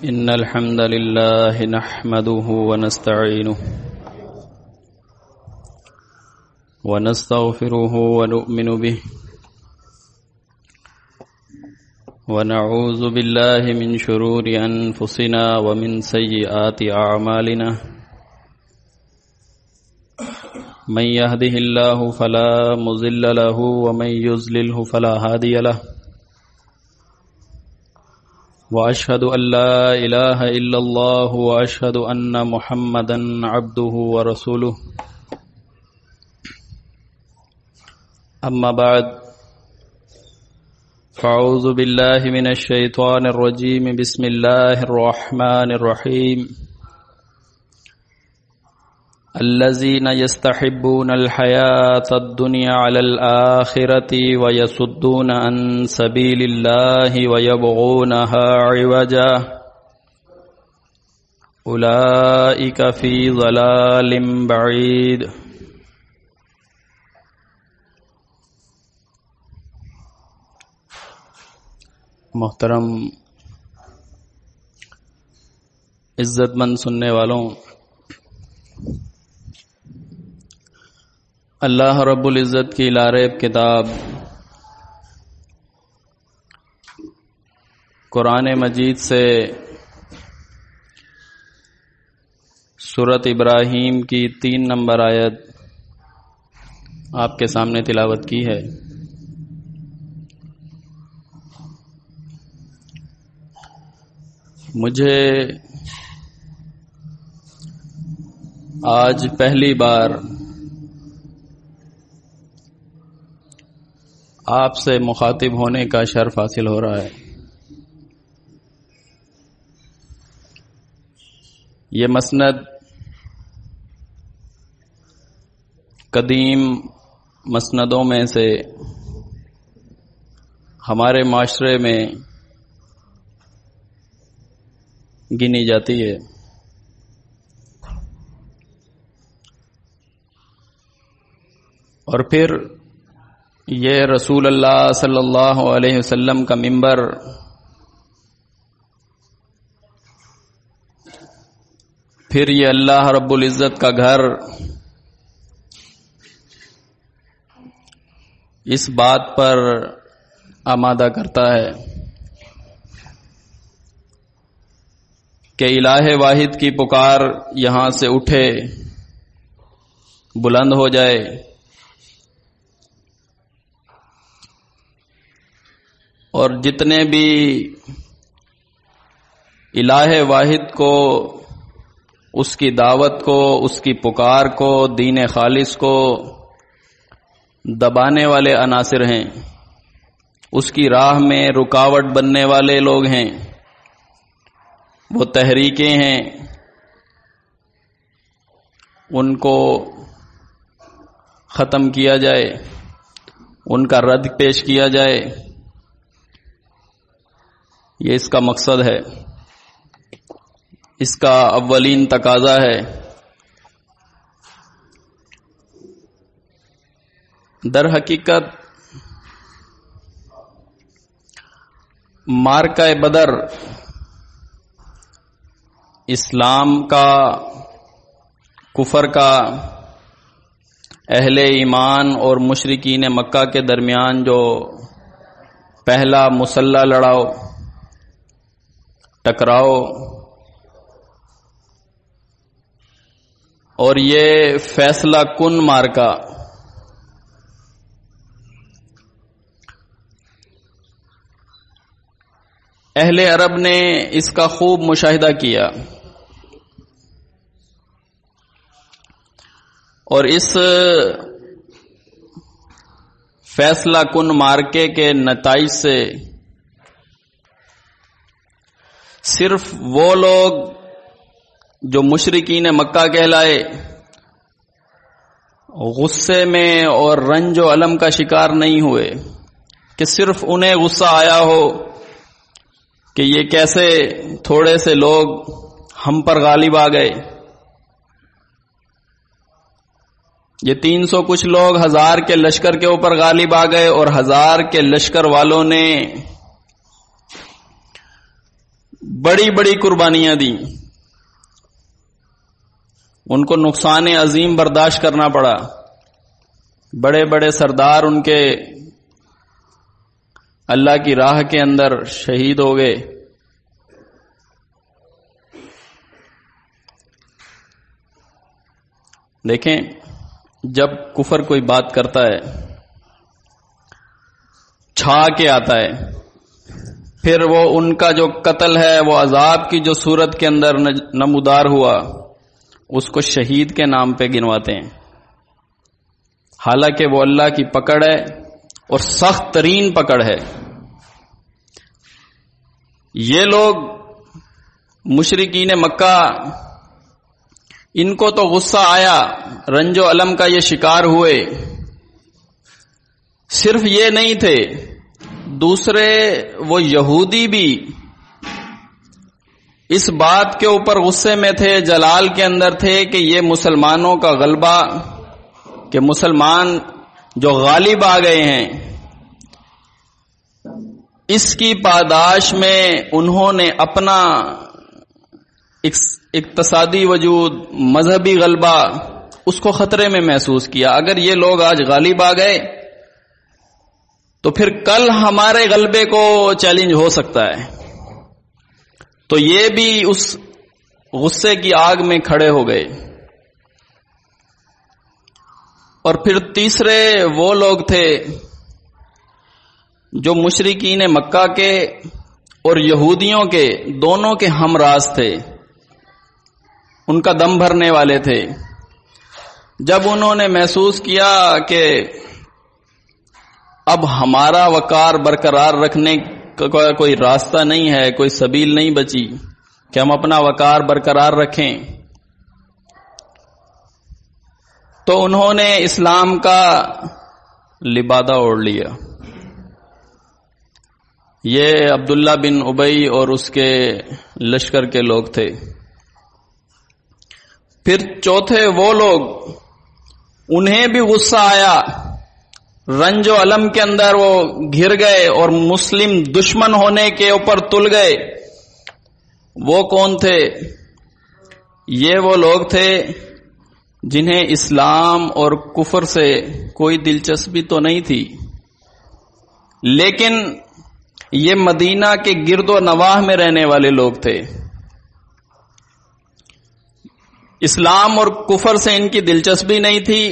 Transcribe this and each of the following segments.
إن الحمد لله نحمده ونستعينه ونستغفره ونؤمن به ونعوذ بالله من شرور أنفسنا ومن سيئات أعمالنا من يهده الله فلا مضل له ومن يضلله فلا هادي له وأشهد أن لا إله إلا الله وأشهد أن محمدا عبده ورسوله أما بعد فأعوذ بالله من الشيطان الرجيم بسم الله الرحمن الرحيم الذين يستحبون الحياة الدنيا على الآخرة ويصدون عن سبيل الله ويبغونها عوجا أولئك في ضلال بعيد. محترم عزت مند سننے والوں، اللہ رب العزت کی لاریب کتاب قرآن مجید سے سورۃ ابراہیم کی 3 نمبر آیت آپ کے سامنے تلاوت کی ہے۔ مجھے آج پہلی بار آپ سے مخاطب ہونے کا شرف حاصل ہو رہا ہے۔ یہ مسند قدیم مسندوں میں سے ہمارے معاشرے میں گنی جاتی ہے۔ اور پھر یہ رسول اللہ صلی اللہ علیہ وسلم کا منبر، پھر یہ اللہ رب العزت کا گھر، اس بات پر آمادہ کرتا ہے کہ الہ واحد کی پکار یہاں سے اٹھے، بلند ہو جائے، اور جتنے بھی الہ واحد کو، اس کی دعوت کو، اس کی پکار کو، دین خالص کو دبانے والے عناصر ہیں، اس کی راہ میں رکاوٹ بننے والے لوگ ہیں، وہ تحریکیں ہیں، ان کو ختم کیا جائے، ان کا رد پیش کیا جائے، یہ اس کا مقصد ہے، اس کا اولین تقاضا ہے۔ در حقیقت معرکہ بدر اسلام کا، کفر کا، اہل ایمان اور مشرکین مکہ کے درمیان جو پہلا مسلح لڑاؤ، ٹکراؤ، اور یہ فیصلہ کن معرکہ اہل عرب نے اس کا خوب مشاہدہ کیا، اور اس فیصلہ کن معرکے کے نتائج سے صرف وہ لوگ جو مشرکین مکہ کہلائے غصے میں اور رنج و الم کا شکار نہیں ہوئے کہ صرف انہیں غصہ آیا ہو کہ یہ کیسے تھوڑے سے لوگ ہم پر غالب آ گئے، یہ 300 کچھ لوگ 1000 کے لشکر کے اوپر غالب آ گئے، اور 1000 کے لشکر والوں نے بڑی بڑی قربانیاں دیں، ان کو نقصان عظیم برداشت کرنا پڑا، بڑے بڑے سردار ان کے اللہ کی راہ کے اندر شہید ہو گئے۔ دیکھیں، جب کفر کوئی بات کرتا ہے چھا کے آتا ہے، پھر وہ ان کا جو قتل ہے وہ عذاب کی جو صورت کے اندر نمودار ہوا اس کو شہید کے نام پہ گنواتے ہیں، حالانکہ وہ اللہ کی پکڑ ہے اور سخت ترین پکڑ ہے۔ یہ لوگ مشرکین مکہ، ان کو تو غصہ آیا، رنج و الم کا یہ شکار ہوئے۔ صرف یہ نہیں تھے، دوسرے وہ یہودی بھی اس بات کے اوپر غصے میں تھے، جلال کے اندر تھے کہ یہ مسلمانوں کا غلبہ، کہ مسلمان جو غالب آ گئے ہیں، اس کی پاداش میں انہوں نے اپنا اقتصادی وجود، مذہبی غلبہ، اس کو خطرے میں محسوس کیا۔ اگر یہ لوگ آج غالب آ گئے تو پھر کل ہمارے غلبے کو چیلنج ہو سکتا ہے، تو یہ بھی اس غصے کی آگ میں کھڑے ہو گئے۔ اور پھر تیسرے وہ لوگ تھے جو مشرکین مکہ کے اور یہودیوں کے دونوں کے ہمراز تھے، ان کا دم بھرنے والے تھے۔ جب انہوں نے محسوس کیا کہ اب ہمارا وقار برقرار رکھنے کا کوئی راستہ نہیں ہے، کوئی سبیل نہیں بچی کہ ہم اپنا وقار برقرار رکھیں، تو انہوں نے اسلام کا لبادہ اوڑھ لیا۔ یہ عبداللہ بن ابی اور اس کے لشکر کے لوگ تھے۔ پھر چوتھے وہ لوگ، انہیں بھی غصہ آیا، رنج و الم کے اندر وہ گھر گئے اور مسلم دشمن ہونے کے اوپر تل گئے۔ وہ کون تھے؟ یہ وہ لوگ تھے جنہیں اسلام اور کفر سے کوئی دلچسپی تو نہیں تھی، لیکن یہ مدینہ کے گرد و نواح میں رہنے والے لوگ تھے۔ اسلام اور کفر سے ان کی دلچسپی نہیں تھی،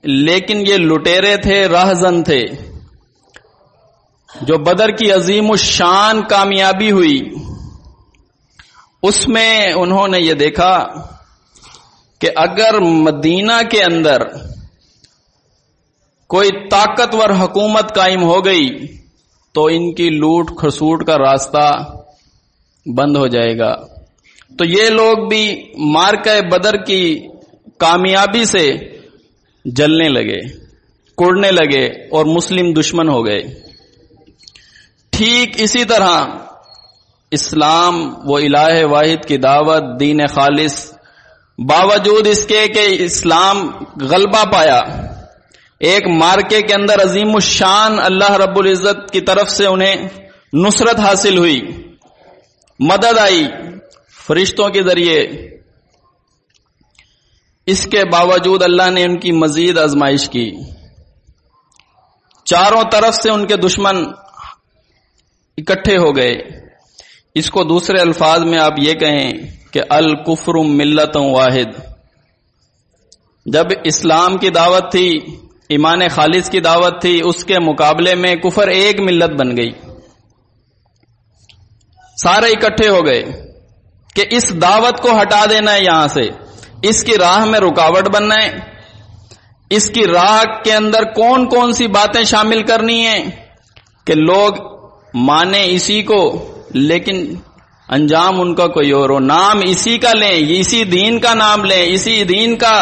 لیکن یہ لٹیرے تھے، راہزن تھے۔ جو بدر کی عظیم الشان کامیابی ہوئی، اس میں انہوں نے یہ دیکھا کہ اگر مدینہ کے اندر کوئی طاقتور حکومت قائم ہو گئی تو ان کی لوٹ کھسوٹ کا راستہ بند ہو جائے گا۔ تو یہ لوگ بھی معرکہ بدر کی کامیابی سے جلنے لگے، کڑنے لگے اور مسلم دشمن ہو گئے۔ ٹھیک اسی طرح اسلام وہ الہ واحد کی دعوت، دین خالص، باوجود اس کے کہ اسلام غلبہ پایا، ایک معرکے کے اندر عظیم الشان اللہ رب العزت کی طرف سے انہیں نصرت حاصل ہوئی، مدد آئی فرشتوں کے ذریعے، اس کے باوجود اللہ نے ان کی مزید آزمائش کی۔ چاروں طرف سے ان کے دشمن اکٹھے ہو گئے۔ اس کو دوسرے الفاظ میں آپ یہ کہیں کہ الکفر ملت واحد۔ جب اسلام کی دعوت تھی، ایمان خالص کی دعوت تھی، اس کے مقابلے میں کفر ایک ملت بن گئی۔ سارے اکٹھے ہو گئے کہ اس دعوت کو ہٹا دینا ہے، یہاں سے اس کی راہ میں رکاوٹ بننا ہے، اس کی راہ کے اندر کون کون سی باتیں شامل کرنی ہیں کہ لوگ مانے اسی کو لیکن انجام ان کا کوئی اور ہو، نام اسی کا لیں، اسی دین کا نام لیں، اسی دین کا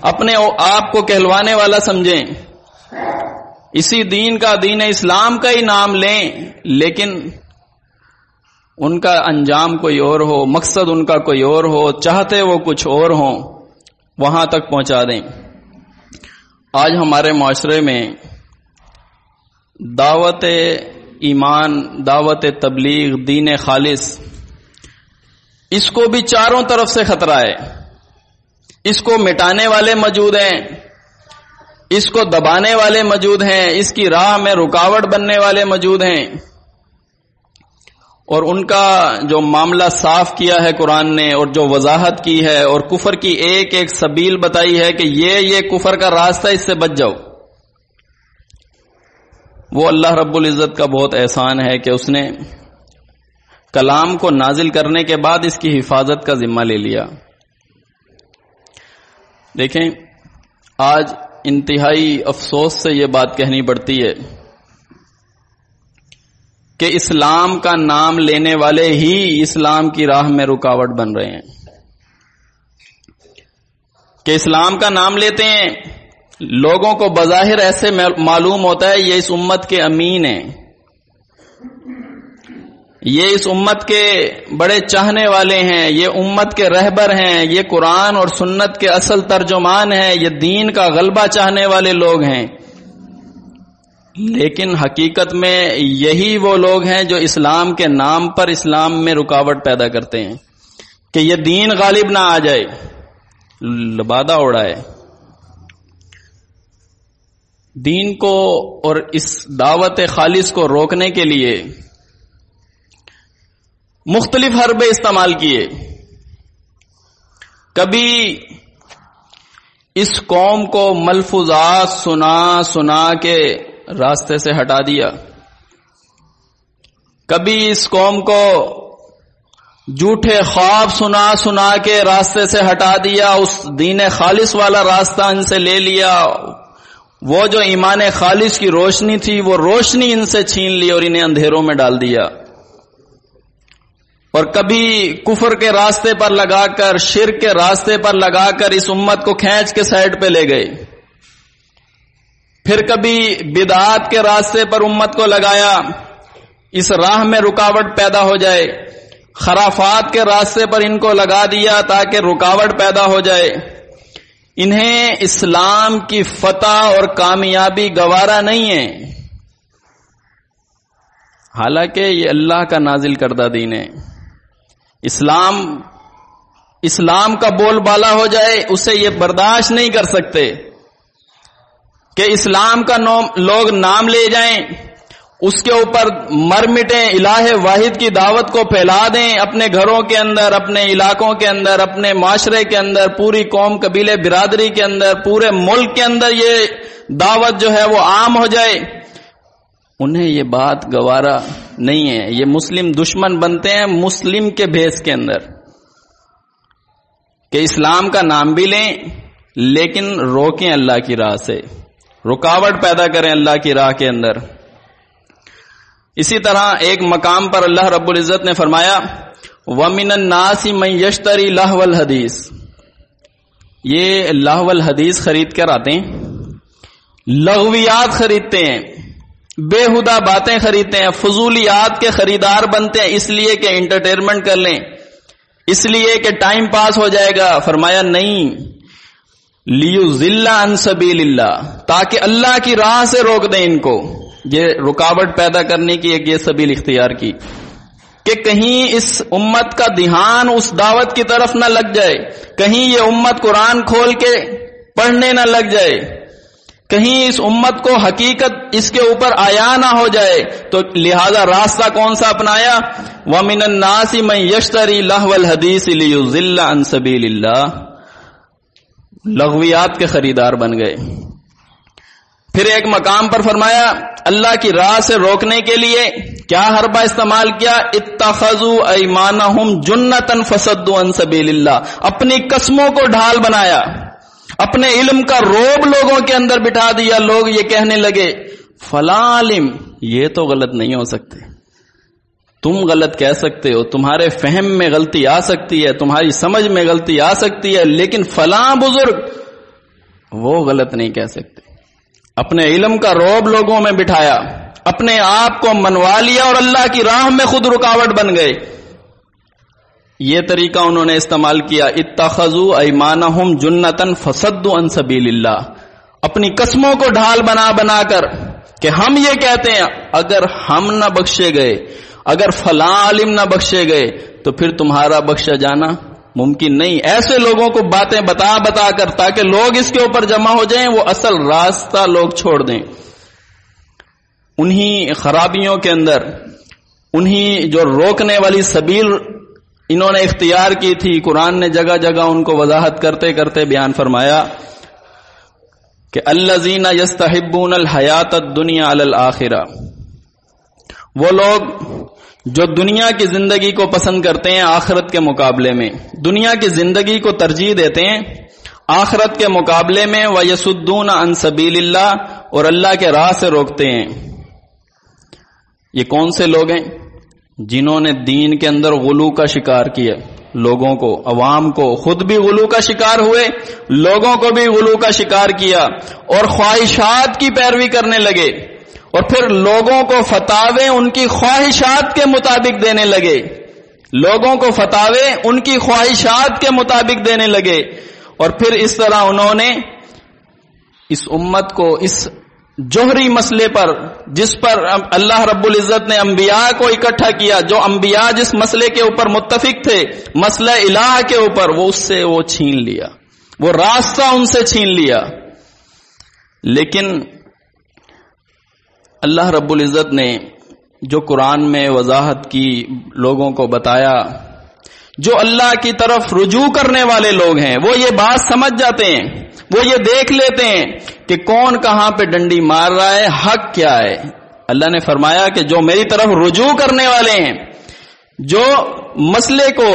اپنے آپ کو کہلوانے والا سمجھیں، اسی دین کا، دین اسلام کا ہی نام لیں، لیکن ان کا انجام کوئی اور ہو، مقصد ان کا کوئی اور ہو، چاہتے وہ کچھ اور ہوں، وہاں تک پہنچا دیں۔ آج ہمارے معاشرے میں دعوت ایمان، دعوت تبلیغ، دین خالص، اس کو بھی چاروں طرف سے خطرہ ہے. اس کو مٹانے والے موجود ہیں، اس کو دبانے والے موجود ہیں، اس کی راہ میں رکاوٹ بننے والے موجود ہیں. اور ان کا جو معاملہ صاف کیا ہے قرآن نے، اور جو وضاحت کی ہے، اور کفر کی ایک ایک سبیل بتائی ہے کہ یہ کفر کا راستہ، اس سے بچ جاؤ. وہ اللہ رب العزت کا بہت احسان ہے کہ اس نے کلام کو نازل کرنے کے بعد اس کی حفاظت کا ذمہ لے لیا. دیکھیں، آج انتہائی افسوس سے یہ بات کہنی پڑتی ہے کہ اسلام کا نام لینے والے ہی اسلام کی راہ میں رکاوٹ بن رہے ہیں. کہ اسلام کا نام لیتے ہیں، لوگوں کو بظاہر ایسے معلوم ہوتا ہے یہ اس امت کے امین ہیں، یہ اس امت کے بڑے چاہنے والے ہیں، یہ امت کے رہبر ہیں، یہ قرآن اور سنت کے اصل ترجمان ہیں، یہ دین کا غلبہ چاہنے والے لوگ ہیں. لیکن حقیقت میں یہی وہ لوگ ہیں جو اسلام کے نام پر اسلام میں رکاوٹ پیدا کرتے ہیں کہ یہ دین غالب نہ آ جائے، لبادہ اڑائے. دین کو اور اس دعوت خالص کو روکنے کے لیے مختلف حربے استعمال کیے. کبھی اس قوم کو ملفوظات سنا کے راستے سے ہٹا دیا، کبھی اس قوم کو جھوٹے خواب سنا کے راستے سے ہٹا دیا، اس دین خالص والا راستہ ان سے لے لیا، وہ جو ایمان خالص کی روشنی تھی وہ روشنی ان سے چھین لی اور انہیں اندھیروں میں ڈال دیا. اور کبھی کفر کے راستے پر لگا کر، شرک کے راستے پر لگا کر اس امت کو کھینچ کے سائڈ پہ لے گئے. پھر کبھی بدعات کے راستے پر امت کو لگایا، اس راہ میں رکاوٹ پیدا ہو جائے. خرافات کے راستے پر ان کو لگا دیا تاکہ رکاوٹ پیدا ہو جائے. انہیں اسلام کی فتح اور کامیابی گوارا نہیں ہے، حالانکہ یہ اللہ کا نازل کردہ دین ہے. اسلام کا بول بالا ہو جائے، اسے یہ برداشت نہیں کر سکتے کہ اسلام کا لوگ نام لے جائیں، اس کے اوپر مر مٹیں، الہ واحد کی دعوت کو پھیلا دیں اپنے گھروں کے اندر، اپنے علاقوں کے اندر، اپنے معاشرے کے اندر، پوری قوم قبیلے برادری کے اندر، پورے ملک کے اندر یہ دعوت جو ہے وہ عام ہو جائے. انہیں یہ بات گوارا نہیں ہے. یہ مسلم دشمن بنتے ہیں مسلم کے بھیس کے اندر کہ اسلام کا نام بھی لیں لیکن روکیں اللہ کی راہ سے، رکاوٹ پیدا کریں اللہ کی راہ کے اندر. اسی طرح ایک مقام پر اللہ رب العزت نے فرمایا وَمِنَ النَّاسِ مَن يَشْتَرِي لَهْوَ الْحَدِيثِ، یہ لہو الحدیث خرید کر آتے ہیں، لغویات خریدتے ہیں، بےہودہ باتیں خریدتے ہیں، فضولیات کے خریدار بنتے ہیں اس لیے کہ انٹرٹینمنٹ کر لیں، اس لیے کہ ٹائم پاس ہو جائے گا. فرمایا نہیں، لِيُضِلَّ عَن سَبِيلِ اللَّهِ، تاکہ اللہ کی راہ سے روک دیں ان کو. یہ رکاوٹ پیدا کرنے کی ایک یہ سبیل اختیار کی کہ کہیں اس امت کا دھیان اس دعوت کی طرف نہ لگ جائے، کہیں یہ امت قرآن کھول کے پڑھنے نہ لگ جائے، کہیں اس امت کو حقیقت اس کے اوپر آیا نہ ہو جائے. تو لہذا راستہ کون سا اپنایا؟ وَمِنَ النَّاسِ مَن يَشْتَرِي لَهْوَ الْحَدِيثِ لِيُضِلَّ عَن سَبِيلِ اللَّهِ، لغویات کے خریدار بن گئے. پھر ایک مقام پر فرمایا اللہ کی راہ سے روکنے کے لیے کیا حربہ استعمال کیا؟ اتخذوا ایمانہم جنۃ فصدوا عن سبیل اللہ، اپنی قسموں کو ڈھال بنایا، اپنے علم کا روب لوگوں کے اندر بٹھا دیا. لوگ یہ کہنے لگے فلاں عالم یہ تو غلط نہیں ہو سکتے، تم غلط کہہ سکتے ہو، تمہارے فہم میں غلطی آ سکتی ہے، تمہاری سمجھ میں غلطی آ سکتی ہے، لیکن فلاں بزرگ وہ غلط نہیں کہہ سکتے. اپنے علم کا روب لوگوں میں بٹھایا، اپنے آپ کو منوا لیا اور اللہ کی راہ میں خود رکاوٹ بن گئے. یہ طریقہ انہوں نے استعمال کیا. اتخذوا ایمانہم جنۃ فصدوا عن سبیل اللہ، اپنی قسموں کو ڈھال بنا بنا کر کہ ہم یہ کہتے ہیں اگر ہم نہ بخشے گئے، اگر فلاں عالم نہ بخشے گئے تو پھر تمہارا بخشا جانا ممکن نہیں. ایسے لوگوں کو باتیں بتا بتا کر تاکہ لوگ اس کے اوپر جمع ہو جائیں، وہ اصل راستہ لوگ چھوڑ دیں. انہی خرابیوں کے اندر انہی جو روکنے والی سبیل انہوں نے اختیار کی تھی، قرآن نے جگہ جگہ ان کو وضاحت کرتے کرتے بیان فرمایا کہ الذین یستحبون الحیات الدنیا علی الآخرہ، وہ لوگ جو دنیا کی زندگی کو پسند کرتے ہیں آخرت کے مقابلے میں، دنیا کی زندگی کو ترجیح دیتے ہیں آخرت کے مقابلے میں. وَيَسُدُّونَ عَن سَبِيلِ اللَّهِ، اور اللہ کے راہ سے روکتے ہیں. یہ کون سے لوگ ہیں؟ جنہوں نے دین کے اندر غلو کا شکار کیا، لوگوں کو، عوام کو، خود بھی غلو کا شکار ہوئے، لوگوں کو بھی غلو کا شکار کیا اور خواہشات کی پیروی کرنے لگے، اور پھر لوگوں کو فتاوے ان کی خواہشات کے مطابق دینے لگے، لوگوں کو فتاوے ان کی خواہشات کے مطابق دینے لگے. اور پھر اس طرح انہوں نے اس امت کو اس جوہری مسئلے پر، جس پر اللہ رب العزت نے انبیاء کو اکٹھا کیا، جو انبیاء جس مسئلے کے اوپر متفق تھے، مسئلہ الہ کے اوپر، وہ اس سے وہ چھین لیا، وہ راستہ ان سے چھین لیا. لیکن اللہ رب العزت نے جو قرآن میں وضاحت کی، لوگوں کو بتایا، جو اللہ کی طرف رجوع کرنے والے لوگ ہیں وہ یہ بات سمجھ جاتے ہیں، وہ یہ دیکھ لیتے ہیں کہ کون کہاں پہ ڈنڈی مار رہا ہے، حق کیا ہے. اللہ نے فرمایا کہ جو میری طرف رجوع کرنے والے ہیں، جو مسئلے کو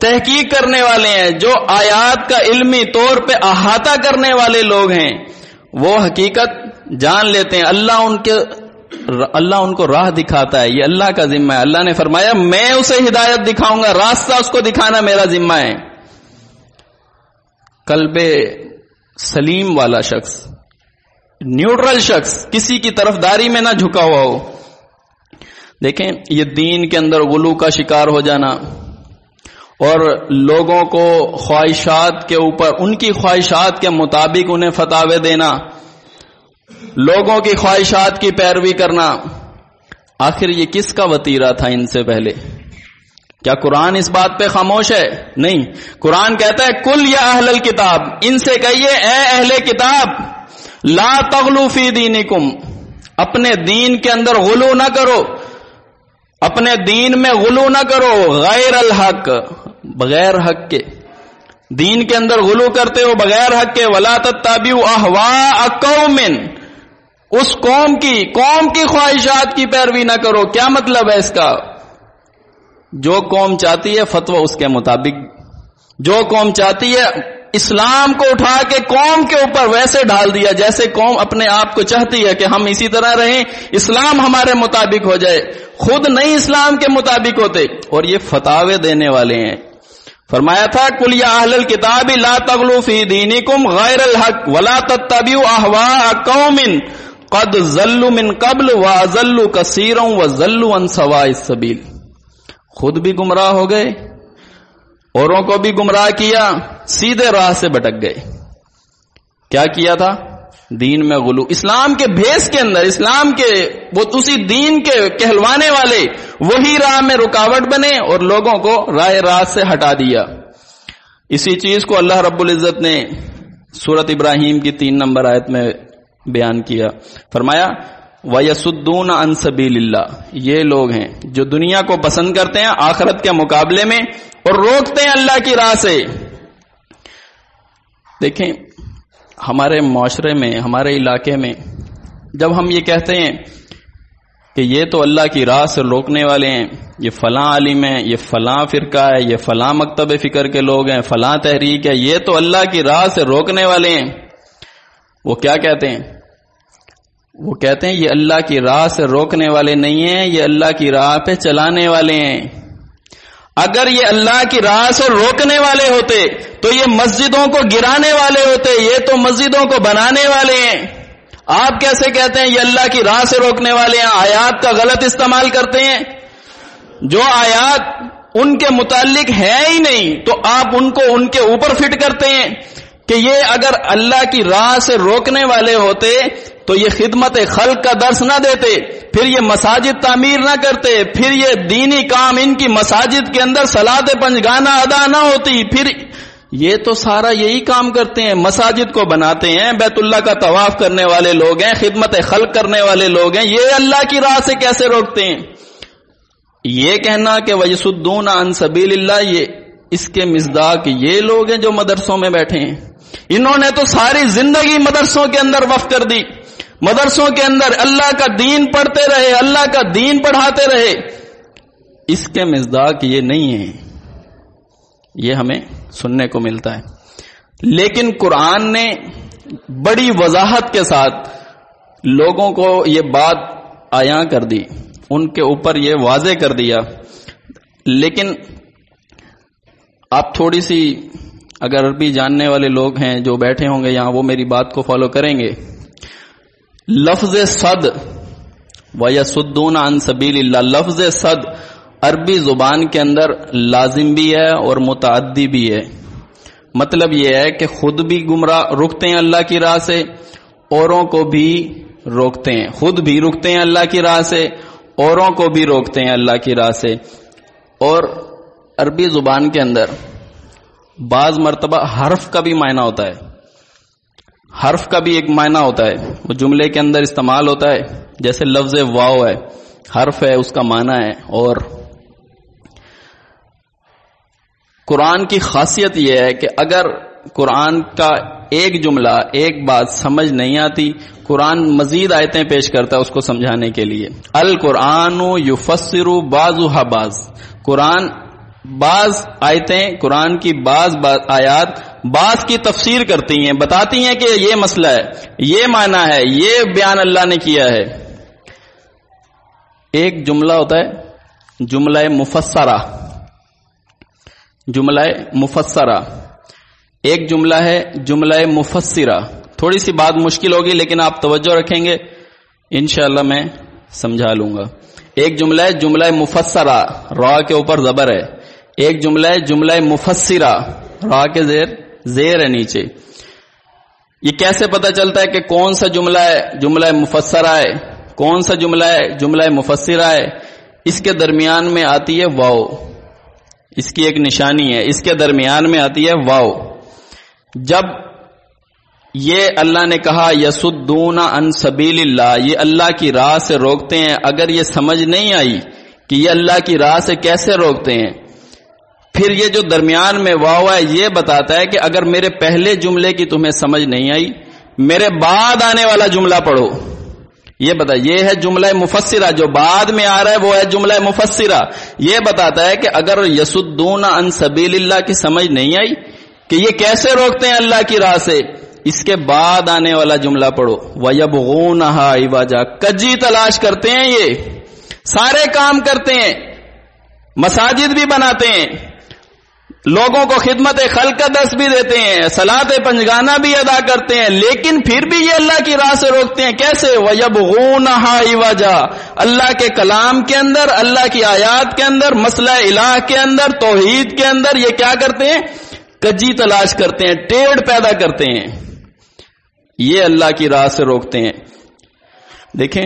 تحقیق کرنے والے ہیں، جو آیات کا علمی طور پہ احاطہ کرنے والے لوگ ہیں، وہ حقیقت جان لیتے ہیں. اللہ ان کو راہ دکھاتا ہے، یہ اللہ کا ذمہ ہے. اللہ نے فرمایا میں اسے ہدایت دکھاؤں گا، راستہ اس کو دکھانا میرا ذمہ ہے. قلب سلیم والا شخص، نیوٹرل شخص، کسی کی طرفداری میں نہ جھکا ہوا ہو. دیکھیں یہ دین کے اندر غلو کا شکار ہو جانا اور لوگوں کو خواہشات کے اوپر، ان کی خواہشات کے مطابق انہیں فتاوے دینا، لوگوں کی خواہشات کی پیروی کرنا، آخر یہ کس کا وتیرہ تھا ان سے پہلے؟ کیا قرآن اس بات پہ خاموش ہے؟ نہیں. قرآن کہتا ہے کل یا اہل الکتاب، ان سے کہیے اے اہل کتاب، لا تغلو فی دینکم، اپنے دین کے اندر غلو نہ کرو، اپنے دین میں غلو نہ کرو، غیر الحق، بغیر حق کے دین کے اندر غلو کرتے ہو بغیر حق کے. ولا تتبعوا اہواء قوم، اس قوم کی خواہشات کی پیروی نہ کرو. کیا مطلب ہے اس کا؟ جو قوم چاہتی ہے فتویٰ اس کے مطابق، جو قوم چاہتی ہے اسلام کو اٹھا کے قوم کے اوپر ویسے ڈال دیا جیسے قوم اپنے آپ کو چاہتی ہے کہ ہم اسی طرح رہیں، اسلام ہمارے مطابق ہو جائے، خود نہیں اسلام کے مطابق ہوتے، اور یہ فتاوے دینے والے ہیں. فرمایا تھا کل یا اہل الکتاب لا تغلو فی دینکم غیر الحق ولا تتبعوا اہواء قوم قد ضلوا من قبل واضلوا کثیرا وضلوا عن سواء السبیل. خود بھی گمراہ ہو گئے، اوروں کو بھی گمراہ کیا، سیدھے راہ سے بھٹک گئے. کیا کیا تھا؟ دین میں غلو، اسلام کے بھیس کے اندر، اسلام کے وہ اسی دین کے کہلوانے والے وہی راہ میں رکاوٹ بنے اور لوگوں کو راہ راست سے ہٹا دیا. اسی چیز کو اللہ رب العزت نے سورۃ ابراہیم کی 3 نمبر آیت میں بیان کیا. فرمایا وَيَسُدُّونَ عَن سَبِيلِ اللَّهِ، یہ لوگ ہیں جو دنیا کو پسند کرتے ہیں آخرت کے مقابلے میں اور روکتے ہیں اللہ کی راہ سے. دیکھیں ہمارے معاشرے میں، ہمارے علاقے میں جب ہم یہ کہتے ہیں کہ یہ تو اللہ کی راہ سے روکنے والے ہیں، یہ فلاں عالم ہیں، یہ فلاں فرقہ ہے، یہ فلاں مکتب فکر کے لوگ ہیں، فلاں تحریک ہے، یہ تو اللہ کی راہ سے روکنے والے ہیں، وہ کیا کہتے ہیں؟ وہ کہتے ہیں یہ اللہ کی راہ سے روکنے والے نہیں ہیں، یہ اللہ کی راہ پہ چلانے والے ہیں. اگر یہ اللہ کی راہ سے روکنے والے ہوتے تو یہ مسجدوں کو گرانے والے ہوتے، یہ تو مسجدوں کو بنانے والے ہیں. آپ کیسے کہتے ہیں یہ اللہ کی راہ سے روکنے والے ہیں؟ آیات کا غلط استعمال کرتے ہیں. جو آیات ان کے متعلق ہے ہی نہیں تو آپ ان کو ان کے اوپر فٹ کرتے ہیں کہ یہ اگر اللہ کی راہ سے روکنے والے ہوتے تو یہ خدمت خلق کا درس نہ دیتے، پھر یہ مساجد تعمیر نہ کرتے، پھر یہ دینی کام ان کی مساجد کے اندر صلاۃ پنجگانہ ادا نہ ہوتی، پھر یہ تو سارا یہی کام کرتے ہیں، مساجد کو بناتے ہیں، بیت اللہ کا طواف کرنے والے لوگ ہیں، خدمت خلق کرنے والے لوگ ہیں، یہ اللہ کی راہ سے کیسے روکتے ہیں؟ یہ کہنا کہ وَيَصُدُّونَ عَن سَبِيلِ اللَّهِ، یہ اس کے مصداق یہ لوگ ہیں جو مدرسوں میں بیٹھے ہیں، انہوں نے تو ساری زندگی مدرسوں کے اندر وقف کر دی، مدرسوں کے اندر اللہ کا دین پڑھتے رہے، اللہ کا دین پڑھاتے رہے، اس کے مصداق یہ نہیں ہے، یہ ہمیں سننے کو ملتا ہے۔ لیکن قرآن نے بڑی وضاحت کے ساتھ لوگوں کو یہ بات عیاں کر دی، ان کے اوپر یہ واضح کر دیا۔ لیکن آپ تھوڑی سی اگر عربی جاننے والے لوگ ہیں جو بیٹھے ہوں گے یہاں، وہ میری بات کو فالو کریں گے۔ لفظ صد وَيَصُدُّونَ عَن سَبِيلِ اللَّهِ، لفظ صد عربی زبان کے اندر لازم بھی ہے اور متعدی بھی ہے۔ مطلب یہ ہے کہ خود بھی گمراہ رکتے ہیں اللہ کی راہ سے، اوروں کو بھی روکتے ہیں، خود بھی رکتے ہیں اللہ کی راہ سے، اوروں کو بھی روکتے ہیں اللہ کی راہ سے۔ اور عربی زبان کے اندر بعض مرتبہ حرف کا بھی معنی ہوتا ہے، حرف کا بھی ایک معنی ہوتا ہے، وہ جملے کے اندر استعمال ہوتا ہے، جیسے لفظ واو ہے، حرف ہے، اس کا معنی ہے۔ اور قرآن کی خاصیت یہ ہے کہ اگر قرآن کا ایک جملہ ایک بات سمجھ نہیں آتی، قرآن مزید آیتیں پیش کرتا ہے اس کو سمجھانے کے لیے۔ القرآن یفسر بعضها بعض، قرآن بعض آیتیں، قرآن کی بعض آیات بعض کی تفسیر کرتی ہیں، بتاتی ہیں کہ یہ مسئلہ ہے، یہ معنی ہے، یہ بیان اللہ نے کیا ہے۔ ایک جملہ ہوتا ہے جملہ مفسرہ، جملہ مفسرہ، ایک جملہ ہے جملہ مفسرہ۔ تھوڑی سی بات مشکل ہوگی لیکن آپ توجہ رکھیں گے انشاءاللہ میں سمجھا لوں گا۔ ایک جملہ ہے جملہ مفسرہ، را کے اوپر زبر ہے، ایک جملہ ہے جملہ مفسرہ، را کے زیر ہے نیچے۔ یہ کیسے پتہ چلتا ہے کہ کون سا جملہ ہے جملہ مفسرہ ہے، کون سا جملہ ہے جملہ مفسرہ ہے؟ اس کے درمیان میں آتی ہے واو، اس کی ایک نشانی ہے، اس کے درمیان میں آتی ہے واو۔ جب یہ اللہ نے کہا یسدون عن سبیل اللہ، یہ اللہ کی راہ سے روکتے ہیں، اگر یہ سمجھ نہیں آئی کہ یہ اللہ کی راہ سے کیسے روکتے ہیں، پھر یہ جو درمیان میں واو ہے یہ بتاتا ہے کہ اگر میرے پہلے جملے کی تمہیں سمجھ نہیں آئی، میرے بعد آنے والا جملہ پڑھو۔ یہ بتا، یہ ہے جملہ مفسرہ، جو بعد میں آ رہا ہے وہ ہے جملہ مفسرہ۔ یہ بتاتا ہے کہ اگر یسدون عن سبیل اللہ کی سمجھ نہیں آئی کہ یہ کیسے روکتے ہیں اللہ کی راہ سے، اس کے بعد آنے والا جملہ پڑھو، وَيَبْغُونَهَا عِوَجًا، کجی تلاش کرتے ہیں، یہ سارے کام کرتے ہیں، مساجد بھی بناتے ہیں، لوگوں کو خدمت خلق کا درس بھی دیتے ہیں، صلاۃ پنجگانہ بھی ادا کرتے ہیں، لیکن پھر بھی یہ اللہ کی راہ سے روکتے ہیں۔ کیسے؟ وَيَبْغُونَهَا عِوَجًا، اللہ کے کلام کے اندر، اللہ کی آیات کے اندر، مسئلہ الہ کے اندر، توحید کے اندر یہ کیا کرتے ہیں؟ کجی تلاش کرتے ہیں، ٹیڑھ پیدا کرتے ہیں، یہ اللہ کی راہ سے روکتے ہیں۔ دیکھیں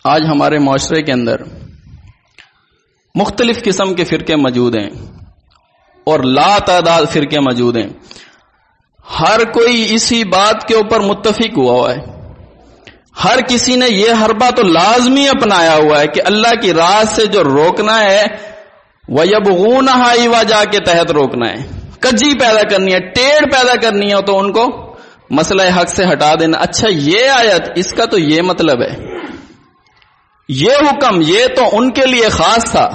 آج ہمارے معاشرے کے اندر مختلف قسم کے فرقے موجود ہیں اور لا تعداد فرقے موجود ہیں، ہر کوئی اسی بات کے اوپر متفق ہوا ہے، ہر کسی نے یہ حربہ تو لازمی اپنایا ہوا ہے کہ اللہ کی راہ سے جو روکنا ہے وَيَبْغُونَهَا عِوَجًا کے تحت روکنا ہے، کجی پیدا کرنی ہے، ٹیڑھ پیدا کرنی ہے، تو ان کو مسئلہ حق سے ہٹا دینا۔ اچھا یہ آیت، اس کا تو یہ مطلب ہے، یہ حکم یہ تو ان کے لیے خاص تھا،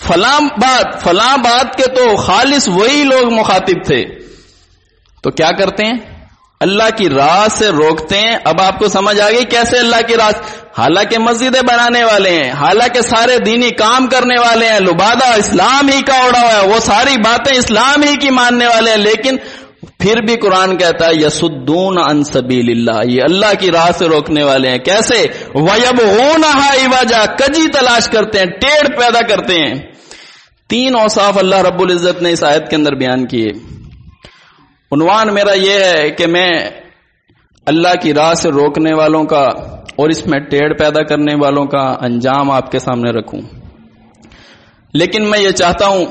فلاں بات کے تو خالص وہی لوگ مخاطب تھے، تو کیا کرتے ہیں؟ اللہ کی راہ سے روکتے ہیں۔ اب آپ کو سمجھ آ گئی کیسے اللہ کی راہ، حالانکہ مسجدیں بنانے والے ہیں، حالانکہ سارے دینی کام کرنے والے ہیں، لبادہ اسلام ہی کا اڑا ہوا ہے، وہ ساری باتیں اسلام ہی کی ماننے والے ہیں، لیکن پھر بھی قرآن کہتا ہے یسدون عن سبیل اللہ، یہ اللہ کی راہ سے روکنے والے ہیں۔ کیسے؟ وَيَبْغُونَهَا عِوَجًا، کجی تلاش کرتے ہیں، ٹیڑھ پیدا کرتے ہیں۔ تین اوصاف اللہ رب العزت نے اس آیت کے اندر بیان کیے۔ عنوان میرا یہ ہے کہ میں اللہ کی راہ سے روکنے والوں کا اور اس میں ٹیڑھ پیدا کرنے والوں کا انجام آپ کے سامنے رکھوں. لیکن میں یہ چاہتا ہوں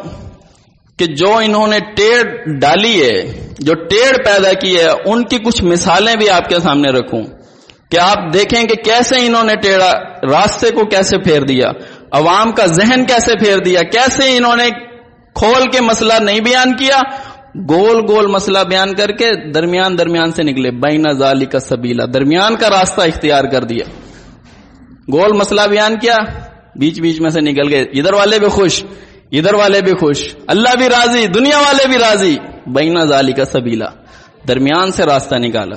کہ جو انہوں نے ٹیڑھ ڈالی ہے، جو ٹیڑھ پیدا کی ہے، ان کی کچھ مثالیں بھی آپ کے سامنے رکھوں کہ آپ دیکھیں کہ کیسے انہوں نے ٹیڑھا راستے کو کیسے پھیر دیا، عوام کا ذہن کیسے پھیر دیا، کیسے انہوں نے کھول کے مسئلہ نہیں بیان کیا، گول گول مسئلہ بیان کر کے درمیان سے نکلے، بین ذالک سبیلا، درمیان کا راستہ اختیار کر دیا. گول مسئلہ بیان کیا، بیچ میں سے نکل گئے، ادھر والے بھی خوش، ادھر والے بھی خوش، اللہ بھی راضی، دنیا والے بھی راضی، بین ذالک سبیلا، درمیان سے راستہ نکالا.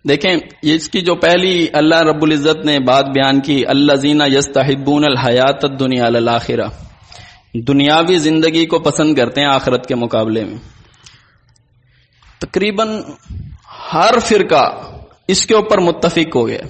دیکھیں اس کی جو پہلی اللہ رب العزت نے بات بیان کی، الذین یستحبون الحیات الدنیا علی الاخرہ، دنیاوی زندگی کو پسند کرتے ہیں آخرت کے مقابلے میں. تقریباً ہر فرقہ اس کے اوپر متفق ہو گیا،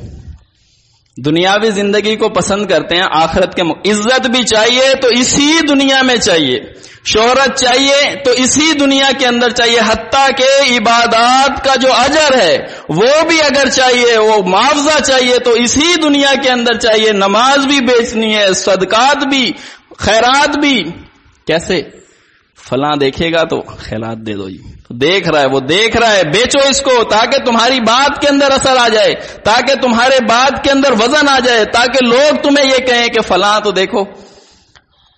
دنیاوی زندگی کو پسند کرتے ہیں آخرت کے عزت بھی چاہیے تو اسی دنیا میں چاہیے، شہرت چاہیے تو اسی دنیا کے اندر چاہیے، حتیٰ کہ عبادات کا جو اجر ہے وہ بھی اگر چاہیے، وہ معاوضہ چاہیے تو اسی دنیا کے اندر چاہیے. نماز بھی بیچنی ہے، صدقات بھی، خیرات بھی. کیسے؟ فلاں دیکھے گا تو خیرات دے دو جی، دیکھ رہا ہے، وہ دیکھ رہا ہے، بیچو اس کو تاکہ تمہاری بات کے اندر اثر آ جائے، تاکہ تمہارے بات کے اندر وزن آ جائے، تاکہ لوگ تمہیں یہ کہیں کہ فلاں تو دیکھو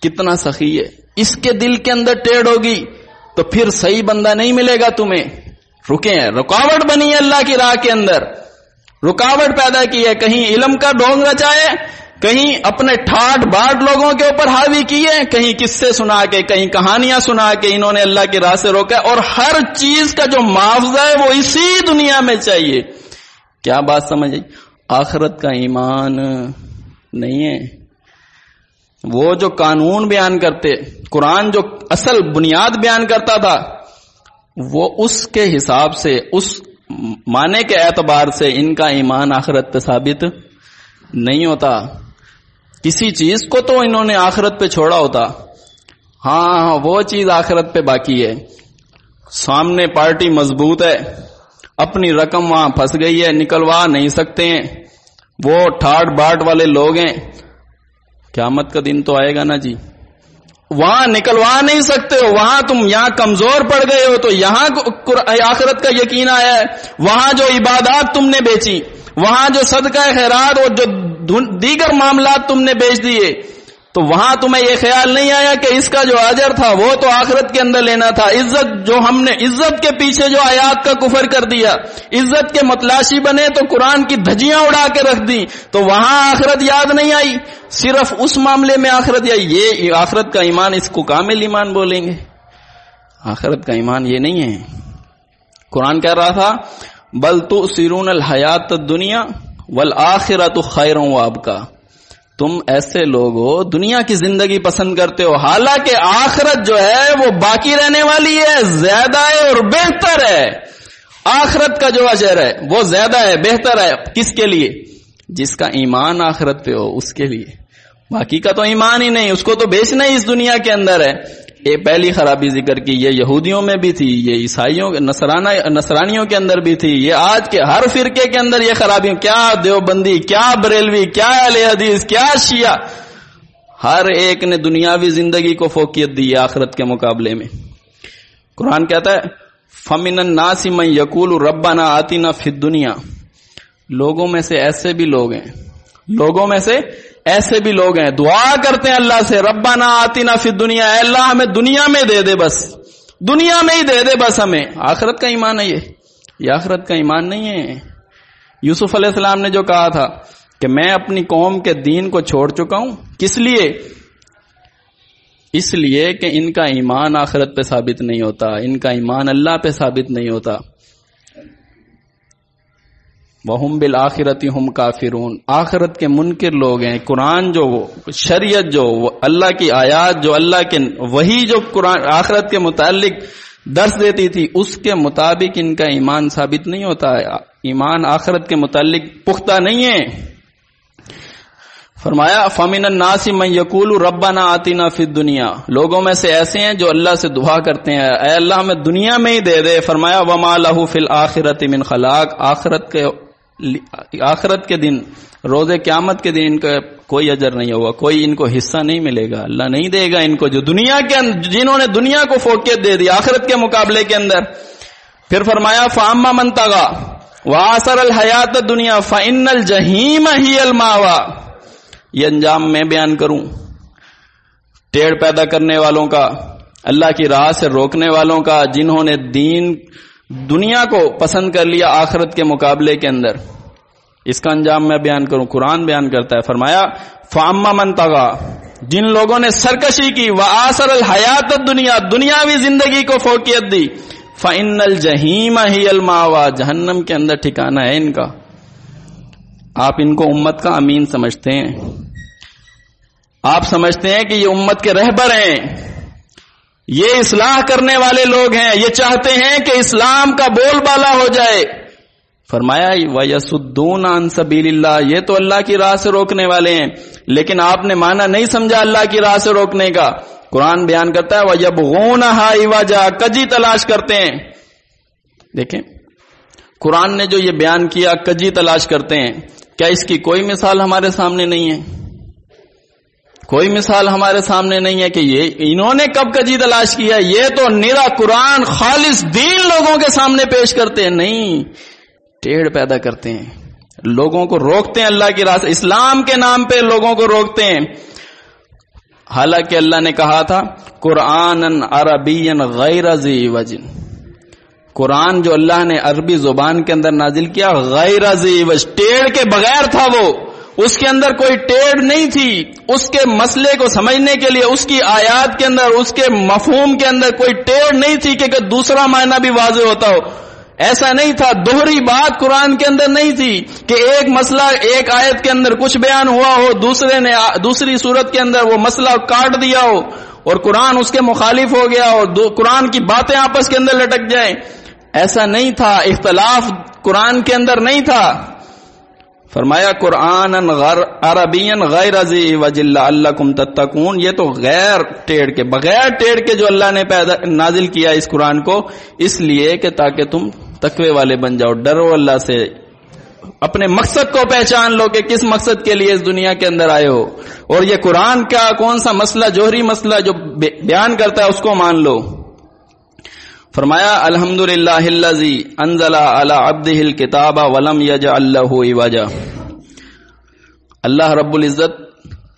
کتنا سخی ہے. اس کے دل کے اندر ٹیڑھ ہوگی تو پھر صحیح بندہ نہیں ملے گا تمہیں. رکے ہیں، رکاوٹ بنی ہے اللہ کی راہ کے اندر، رکاوٹ پیدا کی ہے، کہیں علم کا ڈھونگ رچائے، کہیں اپنے ٹھاٹ باٹ لوگوں کے اوپر حاوی کیے، کہیں قصے سنا کے، کہیں کہانیاں سنا کے انہوں نے اللہ کی راہ سے روکا، اور ہر چیز کا جو معاوضہ ہے وہ اسی دنیا میں چاہیے. کیا بات سمجھ آئی؟ آخرت کا ایمان نہیں ہے. وہ جو قانون بیان کرتے، قرآن جو اصل بنیاد بیان کرتا تھا، وہ اس کے حساب سے، اس معنی کے اعتبار سے ان کا ایمان آخرت پہ ثابت نہیں ہوتا. کسی چیز کو تو انہوں نے آخرت پہ چھوڑا ہوتا، ہاں وہ چیز آخرت پہ باقی ہے. سامنے پارٹی مضبوط ہے، اپنی رقم وہاں پھنس گئی ہے، نکلوا نہیں سکتے ہیں، وہ ٹھاٹ باٹ والے لوگ ہیں. قیامت کا دن تو آئے گا نا جی، وہاں نکلوا نہیں سکتے ہو، وہاں تم یہاں کمزور پڑ گئے ہو تو یہاں آخرت کا یقین آیا ہے. وہاں جو عبادات تم نے بیچی، وہاں جو صدقہ خیرات اور جو دیگر معاملات تم نے بیچ دیے، تو وہاں تمہیں یہ خیال نہیں آیا کہ اس کا جو اجر تھا وہ تو آخرت کے اندر لینا تھا. عزت جو ہم نے عزت کے پیچھے جو آیات کا کفر کر دیا، عزت کے متلاشی بنے تو قرآن کی دھجیاں اڑا کے رکھ دی، تو وہاں آخرت یاد نہیں آئی، صرف اس معاملے میں آخرت آئی. یہ آخرت کا ایمان، اس کو کامل ایمان بولیں گے؟ آخرت کا ایمان یہ نہیں ہے. قرآن کہہ رہا تھا بل تؤثرون الحیات الدنیا والآخرۃ خیر وابقیٰ، تم ایسے لوگ ہو دنیا کی زندگی پسند کرتے ہو، حالانکہ آخرت جو ہے وہ باقی رہنے والی ہے، زیادہ ہے اور بہتر ہے. آخرت کا جو اجر ہے وہ زیادہ ہے، بہتر ہے. کس کے لیے؟ جس کا ایمان آخرت پہ ہو اس کے لیے. باقی کا تو ایمان ہی نہیں، اس کو تو بیچنا ہی اس دنیا کے اندر ہے. یہ پہلی خرابی ذکر کی، یہ یہودیوں میں بھی تھی، یہ عیسائیوں نصرانیوں کے اندر بھی تھی، یہ آج کے ہر فرقے کے اندر یہ خرابی. کیا دیوبندی، کیا بریلوی، کیا اہل حدیث، کیا شیعہ، ہر ایک نے دنیاوی زندگی کو فوقیت دی ہے آخرت کے مقابلے میں. قرآن کہتا ہے فَمِنَ النَّاسِ مَن يَقُولُ رَبَّنَا آتِنَا فِي الدُّنْيَا، لوگوں میں سے ایسے بھی لوگ ہیں، لوگوں میں سے ایسے بھی لوگ ہیں دعا کرتے ہیں اللہ سے، ربنا آتنا فی الدنیا، اے اللہ ہمیں دنیا میں دے دے، بس دنیا میں ہی دے دے بس ہمیں. آخرت کا ایمان ہے یہ آخرت کا ایمان نہیں ہے. یوسف علیہ السلام نے جو کہا تھا کہ میں اپنی قوم کے دین کو چھوڑ چکا ہوں، کس لیے؟ اس لیے کہ ان کا ایمان آخرت پہ ثابت نہیں ہوتا، ان کا ایمان اللہ پہ ثابت نہیں ہوتا. وَهُمْ بِالْآخِرَةِ هُمْ كَافِرُونَ، آخرت کے منکر لوگ ہیں. قرآن جو شریعت جو اللہ کی آیات جو اللہ کے وہی جو قرآن آخرت کے متعلق درس دیتی تھی اس کے مطابق ان کا ایمان ثابت نہیں ہوتا ہے، ایمان آخرت کے متعلق پختہ نہیں ہے. فرمایا فَمِنَ النَّاسِ مَن يَقُولُ رَبَّنَا آتِنَا فِي الدُّنْيَا، لوگوں میں سے ایسے ہیں جو اللہ سے دعا کرتے ہیں اے اللہ ہمیں دنیا میں ہی دے دے. فرمایا وَمَا لَهُ فِي الْآخِرَةِ مِنْ خَلَاقٍ، آخرت کے آخرت کے دن، روز قیامت کے دن ان کا کوئی اجر نہیں ہوگا، کوئی ان کو حصہ نہیں ملے گا، اللہ نہیں دے گا ان کو جو دنیا کے اندر، جنہوں نے دنیا کو فوقیت دے دی آخرت کے مقابلے کے اندر۔ پھر فرمایا فَأَمَّا مَن طَغَىٰ وَآثَرَ الْحَيَاةَ الدُّنْيَا فَإِنَّ الْجَحِيمَ هِيَ الْمَأْوَىٰ۔ یہ انجام میں بیان کروں ٹیڑھ پیدا کرنے والوں کا، اللہ کی راہ سے روکنے والوں کا، جنہوں نے دنیا کو پسند کر لیا آخرت کے مقابلے کے اندر، اس کا انجام میں بیان کروں۔ قرآن بیان کرتا ہے، فرمایا فَأَمَّا مَن طَغَىٰ، جن لوگوں نے سرکشی کی، وَآثَرَ الْحَيَاةَ الدُّنْيَا، دنیاوی زندگی کو فوقیت دی، فَإِنَّ الْجَحِيمَ هِيَ الْمَأْوَىٰ، جہنم کے اندر ٹھکانہ ہے ان کا۔ آپ ان کو امت کا امین سمجھتے ہیں، آپ سمجھتے ہیں کہ یہ امت کے رہبر ہیں، یہ اصلاح کرنے والے لوگ ہیں، یہ چاہتے ہیں کہ اسلام کا بول بالا ہو جائے۔ فرمایا وَيَصُدُّونَ عَن سَبِيلِ اللَّهِ، یہ تو اللہ کی راہ سے روکنے والے ہیں، لیکن آپ نے معنی نہیں سمجھا اللہ کی راہ سے روکنے کا۔ قرآن بیان کرتا ہے وَيَبْغُونَهَا عِوَجًا، کجی تلاش کرتے ہیں۔ دیکھیں قرآن نے جو یہ بیان کیا کجی تلاش کرتے ہیں، کیا اس کی کوئی مثال ہمارے سامنے نہیں ہے؟ کوئی مثال ہمارے سامنے نہیں ہے کہ یہ انہوں نے کب کجی تلاش کیا؟ یہ تو نیرا قرآن خالص دین لوگوں کے سامنے پیش کرتے ہیں، نہیں ٹیڑھ پیدا کرتے ہیں، لوگوں کو روکتے ہیں اللہ کی راہ سے، اسلام کے نام پہ لوگوں کو روکتے ہیں۔ حالانکہ اللہ نے کہا تھا قرآنً عربیًا غیر ذی عوج، قرآن جو اللہ نے عربی زبان کے اندر نازل کیا غیر ذی عوج، ٹیڑھ کے بغیر تھا، وہ اس کے اندر کوئی ٹیڑھ نہیں تھی، اس کے مسئلے کو سمجھنے کے لیے اس کی آیات کے اندر، اس کے مفہوم کے اندر کوئی ٹیڑھ نہیں تھی کہ دوسرا معنی بھی واضح ہوتا ہو، ایسا نہیں تھا۔ دوہری بات قرآن کے اندر نہیں تھی کہ ایک مسئلہ ایک آیت کے اندر کچھ بیان ہوا ہو، دوسرے نے دوسری صورت کے اندر وہ مسئلہ کاٹ دیا ہو اور قرآن اس کے مخالف ہو گیا ہو، قرآن کی باتیں آپس کے اندر لٹک جائیں، ایسا نہیں تھا، اختلاف قرآن کے اندر نہیں تھا۔ فرمایا قرآن عربین غیر ذی عوج لعلکم تتقون، یہ تو غیر ٹیڑھ کے، بغیر ٹیڑھ کے جو اللہ نے نازل کیا اس قرآن کو، اس لیے کہ تاکہ تم تقوی والے بن جاؤ، ڈرو اللہ سے، اپنے مقصد کو پہچان لو کہ کس مقصد کے لیے اس دنیا کے اندر آئے ہو، اور یہ قرآن کا کون سا مسئلہ، جوہری مسئلہ جو بیان کرتا ہے اس کو مان لو۔ فرمایا الحمدللہ الذی انزل علی عبدہ الکتاب ولم یجعل لہ عوجا، اللہ رب العزت،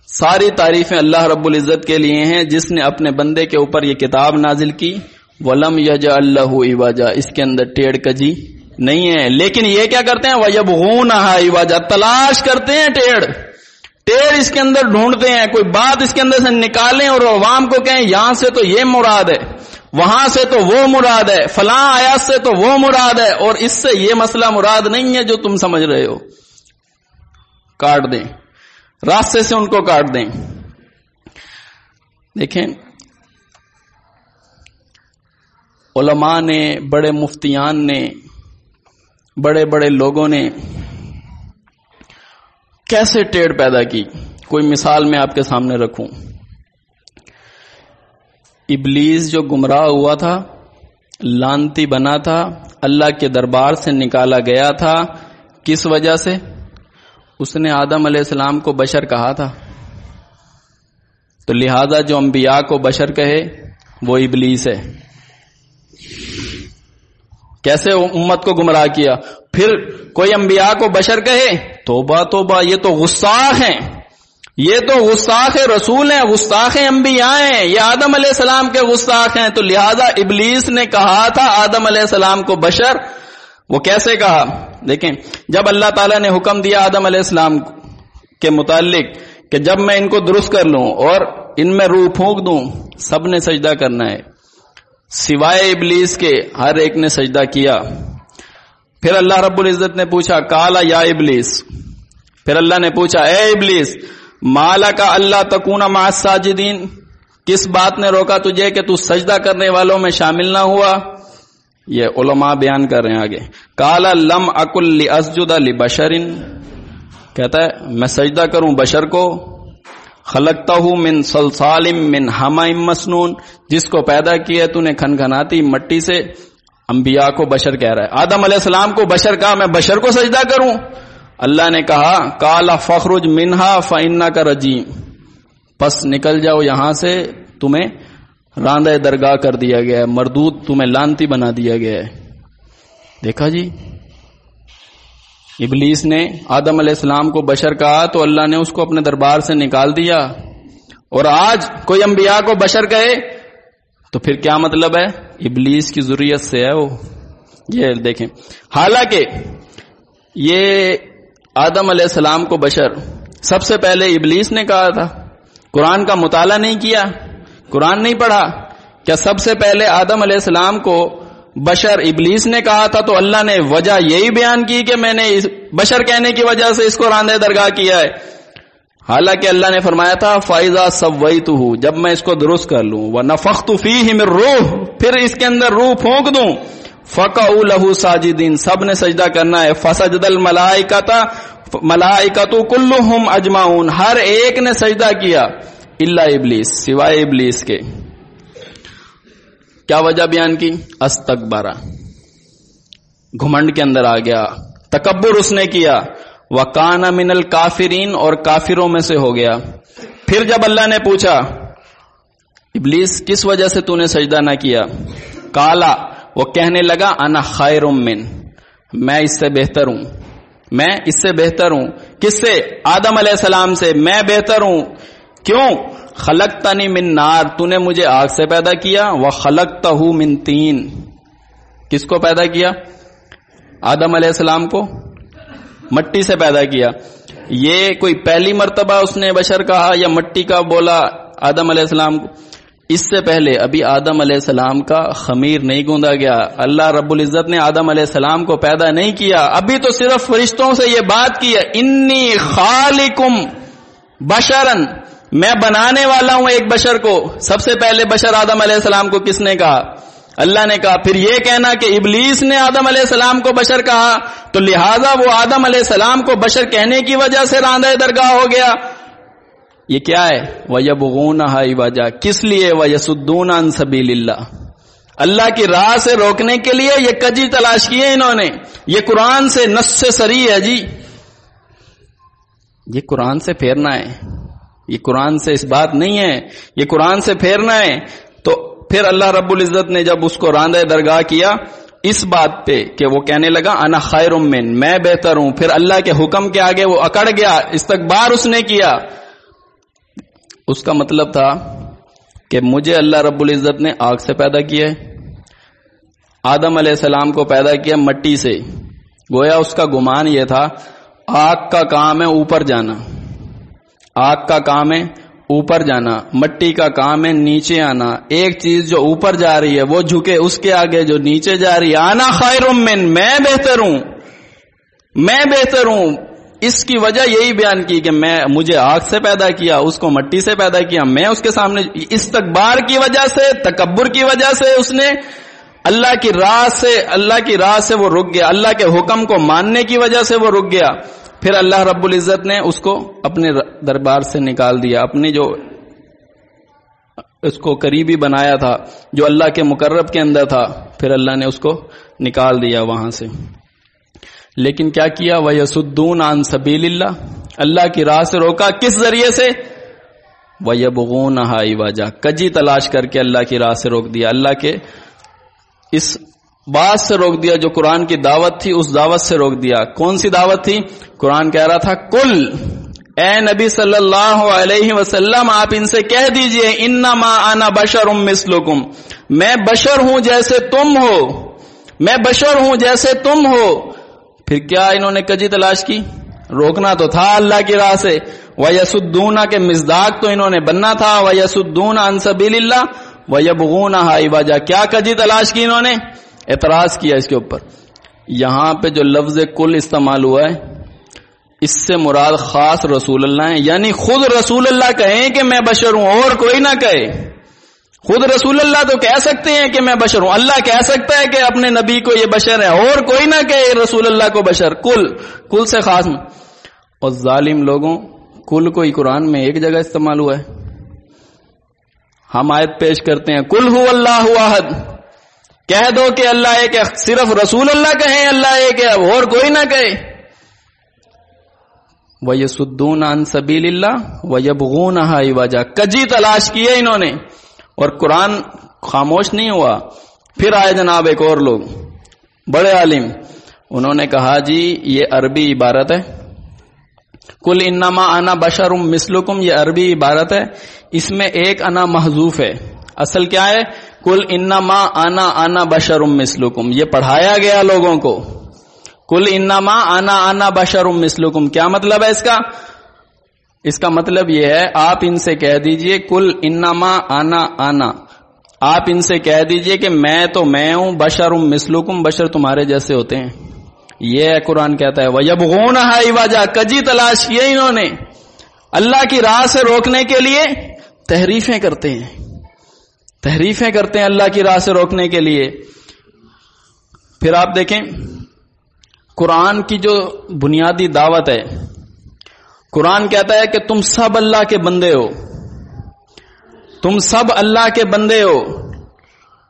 ساری تعریفیں اللہ رب العزت کے لیے ہیں جس نے اپنے بندے کے اوپر یہ کتاب نازل کی، ولم یجعل لہ عوجا، اس کے اندر ٹیڑھ کجی نہیں ہے، لیکن یہ کیا کرتے ہیں وَيَبْغُونَهَا عِوَجًا، تلاش کرتے ہیں ٹیڑھ اس کے اندر ڈھونڈتے ہیں، کوئی بات اس کے اندر سے نکالیں اور عوام کو کہیں یہاں سے تو یہ مراد ہے، وہاں سے تو وہ مراد ہے، فلاں آیات سے تو وہ مراد ہے، اور اس سے یہ مسئلہ مراد نہیں ہے جو تم سمجھ رہے ہو، کاٹ دیں، راستے سے ان کو کاٹ دیں۔ دیکھیں علماء نے، بڑے مفتیان نے، بڑے بڑے لوگوں نے کیسے ٹیڑھ پیدا کی، کوئی مثال میں آپ کے سامنے رکھوں۔ ابلیس جو گمراہ ہوا تھا، لعنتی بنا تھا، اللہ کے دربار سے نکالا گیا تھا، کس وجہ سے؟ اس نے آدم علیہ السلام کو بشر کہا تھا، تو لہذا جو انبیاء کو بشر کہے وہ ابلیس ہے۔ کیسے امت کو گمراہ کیا؟ پھر کوئی انبیاء کو بشر کہے، توبہ توبہ، یہ تو غستاخ ہیں، یہ تو گستاخ رسول ہیں، گستاخ انبیاء ہیں، یہ آدم علیہ السلام کے گستاخ ہیں۔ تو لہذا ابلیس نے کہا تھا آدم علیہ السلام کو بشر، وہ کیسے کہا؟ دیکھیں جب اللہ تعالیٰ نے حکم دیا آدم علیہ السلام کے متعلق کہ جب میں ان کو درست کر لوں اور ان میں روح پھونک دوں، سب نے سجدہ کرنا ہے سوائے ابلیس کے، ہر ایک نے سجدہ کیا۔ پھر اللہ رب العزت نے پوچھا قال یا ابلیس، پھر اللہ نے پوچھا اے ابلیس مالک اللہ تکون مع الساجدین، کس بات نے روکا تجھے کہ تو سجدہ کرنے والوں میں شامل نہ ہوا؟ یہ علماء بیان کر رہے ہیں آگے۔ قال لم اکل لاسجد لبشر، کہتا ہے میں سجدہ کروں بشر کو، خلقتہ من صلصال من حمأ مسنون، جس کو پیدا کیا تو نے کھنکھناتی مٹی سے انبیاء کو بشر کہہ رہا ہے، آدم علیہ السلام کو بشر کہا، میں بشر کو سجدہ کروں؟ اللہ نے کہا قال فخرج منہا فانک رجیم، پس نکل جاؤ یہاں سے، تمہیں راندہ درگاہ کر دیا گیا ہے، مردود، تمہیں لانتی بنا دیا گیا ہے۔ دیکھا جی، ابلیس نے آدم علیہ السلام کو بشر کہا تو اللہ نے اس کو اپنے دربار سے نکال دیا، اور آج کوئی انبیاء کو بشر کہے تو پھر کیا مطلب ہے؟ ابلیس کی ذریت سے ہے وہ۔ یہ دیکھیں، حالانکہ یہ آدم علیہ السلام کو بشر سب سے پہلے ابلیس نے کہا تھا۔ قرآن کا مطالعہ نہیں کیا، قرآن نہیں پڑھا، کیا سب سے پہلے آدم علیہ السلام کو بشر ابلیس نے کہا تھا؟ تو اللہ نے وجہ یہی بیان کی کہ میں نے بشر کہنے کی وجہ سے اس کو راندہ درگاہ کیا ہے، حالانکہ اللہ نے فرمایا تھا فَإِذَا سَوَّيْتُهُ، جب میں اس کو درست کر لوں، وَنَفَخْتُ فِيهِ مِن روح، پھر اس کے اندر روح پھونک دوں، فَقَعُوا لَهُ سَاجِدِينَ، سب نے سجدہ کرنا ہے، فَسَجَدَ الْمَلَائِكَةُ، ملائکۃ کلھم اجمعون، ہر ایک نے سجدہ کیا الا ابلیس، سوائے ابلیس کے۔ کیا وجہ بیان کی؟ استکبر، گھمنڈ کے اندر آ گیا، تکبر اس نے کیا، وَقَانَ مِنَ الْكَافِرِينَ، اور کافروں میں سے ہو گیا۔ پھر جب اللہ نے پوچھا ابلیس کس وجہ سے تو نے سجدہ نہ کیا، کالا، وہ کہنے لگا انا خیر من، میں اس سے بہتر ہوں، میں اس سے بہتر ہوں۔ کس سے؟ آدم علیہ السلام سے میں بہتر ہوں۔ کیوں؟ خلقتنی من نار، تو نے مجھے آگ سے پیدا کیا، وخلقتہ من طین، کس کو پیدا کیا؟ آدم علیہ السلام کو مٹی سے پیدا کیا۔ یہ کوئی پہلی مرتبہ اس نے بشر کہا یا مٹی کا بولا آدم علیہ السلام کو؟ اس سے پہلے ابھی آدم علیہ السلام کا خمیر نہیں گوندا گیا، اللہ رب العزت نے آدم علیہ السلام کو پیدا نہیں کیا، ابھی تو صرف فرشتوں سے یہ بات کی ہے، انی خالقم بشرن، میں بنانے والا ہوں ایک بشر کو۔ سب سے پہلے بشر آدم علیہ السلام کو کس نے کہا؟ اللہ نے کہا۔ پھر یہ کہنا کہ ابلیس نے آدم علیہ السلام کو بشر کہا تو لہٰذا وہ آدم علیہ السلام کو بشر کہنے کی وجہ سے راندہ درگاہ ہو گیا، یہ کیا ہے؟ وَيَبْغُونَهَا عِوَجًا، کس لیے؟ وَيَصُدُّونَ عَن سَبِيلِ اللَّهِ، اللہ کی راہ سے روکنے کے لیے یہ کجی تلاش کیے انہوں نے۔ یہ قرآن سے نص سے صریح ہے جی، یہ قرآن سے پھیرنا ہے، یہ قرآن سے اس بات نہیں ہے، یہ قرآن سے پھیرنا ہے۔ تو پھر اللہ رب العزت نے جب اس کو راندہ درگاہ کیا اس بات پہ کہ وہ کہنے لگا انا خیر من، میں بہتر ہوں، پھر اللہ کے حکم کے آگے وہ اکڑ گیا، استکبار اس نے کیا۔ اس کا مطلب تھا کہ مجھے اللہ رب العزت نے آگ سے پیدا کیا ہے، آدم علیہ السلام کو پیدا کیا مٹی سے، گویا اس کا گمان یہ تھا آگ کا کام ہے اوپر جانا، آگ کا کام ہے اوپر جانا، مٹی کا کام ہے نیچے آنا، ایک چیز جو اوپر جا رہی ہے وہ جھکے اس کے آگے جو نیچے جا رہی ہے۔ انا خیر من، میں بہتر ہوں، میں بہتر ہوں۔ اس کی وجہ یہی بیان کی کہ مجھے آگ سے پیدا کیا، اس کو مٹی سے پیدا کیا، میں اس کے سامنے۔ استکبار کی وجہ سے، تکبر کی وجہ سے اس نے اللہ کی راہ سے وہ رک گیا، اللہ کے حکم کو ماننے کی وجہ سے وہ رک گیا۔ پھر اللہ رب العزت نے اس کو اپنے دربار سے نکال دیا، اپنی جو اس کو قریبی بنایا تھا، جو اللہ کے مقرب کے اندر تھا، پھر اللہ نے اس کو نکال دیا وہاں سے۔ لیکن کیا کیا؟ وَيَصُدُّونَ عَن سَبِيلِ اللَّهِ، اللہ کی راہ سے روکا، کس ذریعے سے؟ وَيَبْغُونَهَا عِوَجًا، کجی تلاش کر کے اللہ کی راہ سے روک دیا، اللہ کے اس بات سے روک دیا جو قرآن کی دعوت تھی، اس دعوت سے روک دیا۔ کون سی دعوت تھی؟ قرآن کہہ رہا تھا کل، اے نبی صلی اللہ علیہ وسلم آپ ان سے کہہ دیجئے انما انا بشر مثلکم، میں بشر ہوں جیسے تم ہو، میں بشر ہوں جیسے تم ہو۔ پھر کیا انہوں نے کجی تلاش کی؟ روکنا تو تھا اللہ کی راہ سے، وَيَصُدُّونَ کے مصداق تو انہوں نے بننا تھا، وَيَصُدُّونَ عَن سَبِيلِ اللَّهِ وَيَبْغُونَهَا عِوَجًا، کیا کجی تلاش کی انہوں نے؟ اعتراض کیا اس کے اوپر۔ یہاں پہ جو لفظ کل استعمال ہوا ہے اس سے مراد خاص رسول اللہ ہیں، یعنی خود رسول اللہ کہیں کہ میں بشر ہوں اور کوئی نہ کہے۔ خود رسول اللہ تو کہہ سکتے ہیں کہ میں بشر ہوں، اللہ کہہ سکتا ہے کہ اپنے نبی کو یہ بشر ہے، اور کوئی نہ کہے رسول اللہ کو بشر۔ کل سے خاص میں۔ اور ظالم لوگوں، کل کو ہی قرآن میں ایک جگہ استعمال ہوا ہے۔ ہم آیت پیش کرتے ہیں کل هو اللہ احد، کہہ دو کہ اللہ ایک ہے، صرف رسول اللہ کہیں اللہ ایک ہے، اب اور کوئی نہ کہے۔ وَيَصُدُّونَ عَن سَبِيلِ اللَّهِ وَيَبْغُونَهَا عِوَجًا، کجی تلاش کی ہے انہوں نے، اور قرآن خاموش نہیں ہوا۔ پھر آئے جناب ایک اور لوگ بڑے عالم، انہوں نے کہا جی یہ عربی عبارت ہے، قُلْ إِنَّمَا أَنَا بَشَرٌ مِثْلُكُمْ، یہ عربی عبارت ہے، اس میں ایک انا محذوف ہے، اصل کیا ہے؟ قُلْ إِنَّمَا أَنَا بَشَرٌ مِثْلُكُمْ، یہ پڑھایا گیا لوگوں کو۔ قُلْ إِنَّمَا أَنَا بَشَرٌ مِثْلُكُمْ، کیا مطلب ہے اس کا؟ اس کا مطلب یہ ہے آپ ان سے کہہ دیجئے قُلْ إِنَّمَا أَنَا، آپ ان سے کہہ دیجئے کہ میں تو میں ہوں، بشر مثلکم، بشر تمہارے جیسے ہوتے ہیں۔ یہ ہے قرآن کہتا ہے وَيَبْغُونَهَا عِوَجًا، کجی تلاش کی ہے انہوں نے اللہ کی راہ سے روکنے کے لیے، تحریفیں کرتے ہیں، تحریفیں کرتے ہیں اللہ کی راہ سے روکنے کے لیے۔ پھر آپ دیکھیں قرآن کی جو بنیادی دعوت ہے، قرآن کہتا ہے کہ تم سب اللہ کے بندے ہو، تم سب اللہ کے بندے ہو،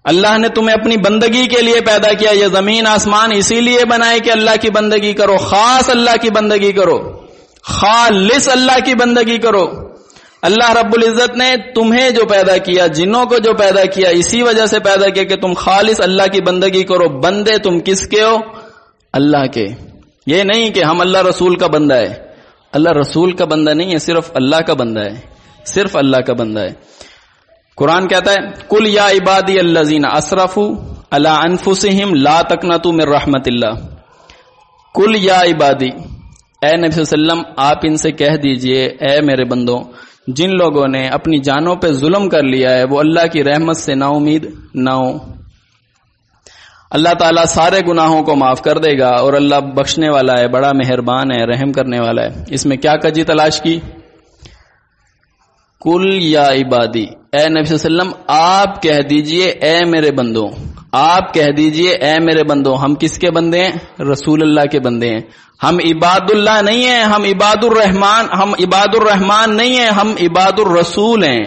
اللہ نے تمہیں اپنی بندگی کے لیے پیدا کیا، یہ زمین آسمان اسی لیے بنائے کہ اللہ کی بندگی کرو، خاص اللہ کی بندگی کرو، خالص اللہ کی بندگی کرو۔ اللہ رب العزت نے تمہیں جو پیدا کیا، جنوں کو جو پیدا کیا، اسی وجہ سے پیدا کیا کہ تم خالص اللہ کی بندگی کرو۔ بندے تم کس کے ہو؟ اللہ کے۔ یہ نہیں کہ ہم اللہ رسول کا بندہ ہے، اللہ رسول کا بندہ نہیں ہے، صرف اللہ کا بندہ ہے، صرف اللہ کا بندہ ہے۔ قرآن کہتا ہے قُلْ يَا عِبَادِيَ الَّذِينَ أَسْرَفُوا عَلَىٰ أَنفُسِهِمْ لَا تَقْنَطُوا مِن رَحْمَتِ اللَّهِ، قُلْ يَا عِبَادِي، اے نبی صلی اللہ علیہ وسلم آپ ان سے کہہ دیجئے اے میرے بندوں، جن لوگوں نے اپنی جانوں پہ ظلم کر لیا ہے وہ اللہ کی رحمت سے نا امید نہ ہو۔ اللہ تعالیٰ سارے گناہوں کو معاف کر دے گا، اور اللہ بخشنے والا ہے، بڑا مہربان ہے، رحم کرنے والا ہے۔ اس میں کیا کجی تلاش کی؟ قُلْ يَا عِبَادِي، اے نبی صلی اللہ علیہ وسلم آپ کہہ دیجئے اے میرے بندوں، آپ کہہ دیجئے اے میرے بندوں۔ ہم کس کے بندے ہیں؟ رسول اللہ کے بندے ہیں۔ ہم عباد اللہ نہیں ہیں، ہم عباد الرحمان نہیں ہیں، ہم عباد الرسول ہیں،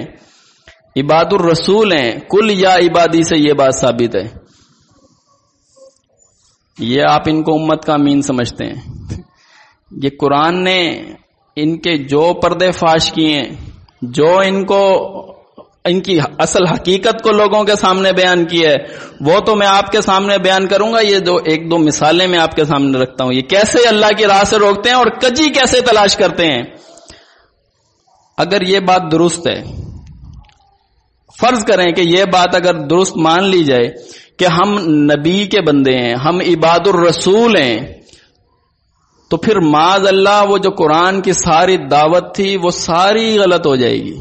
عباد الرسول ہیں۔ قُلْ يَا عِبَادِي سے یہ بات ثابت ہے۔ یہ آپ ان کو امت کا امین سمجھتے ہیں، یہ قرآن نے ان کے جو پردے فاش کیے ہیں، جو ان کی اصل حقیقت کو لوگوں کے سامنے بیان کی ہے، وہ تو میں آپ کے سامنے بیان کروں گا۔ یہ جو ایک دو مثالیں میں آپ کے سامنے رکھتا ہوں، یہ کیسے اللہ کی راہ سے روکتے ہیں اور کجی کیسے تلاش کرتے ہیں۔ اگر یہ بات درست ہے، فرض کریں کہ یہ بات اگر درست مان لی جائے کہ ہم نبی کے بندے ہیں، ہم عباد الرسول ہیں، تو پھر معاذ اللہ وہ جو قرآن کی ساری دعوت تھی وہ ساری غلط ہو جائے گی،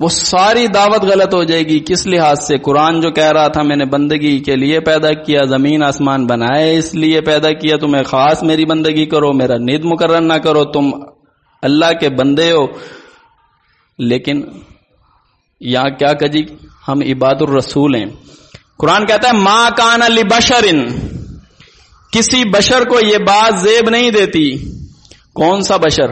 وہ ساری دعوت غلط ہو جائے گی۔ کس لحاظ سے؟ قرآن جو کہہ رہا تھا میں نے بندگی کے لیے پیدا کیا، زمین آسمان بنائے اس لیے پیدا کیا، تمہیں خاص میری بندگی کرو، میرا ند مقرر نہ کرو، تم اللہ کے بندے ہو۔ لیکن یہاں کیا کجی؟ ہم عباد الرسول ہیں۔ قرآن کہتا ہے ما کان لبشر، کسی بشر کو یہ بات زیب نہیں دیتی۔ کون سا بشر؟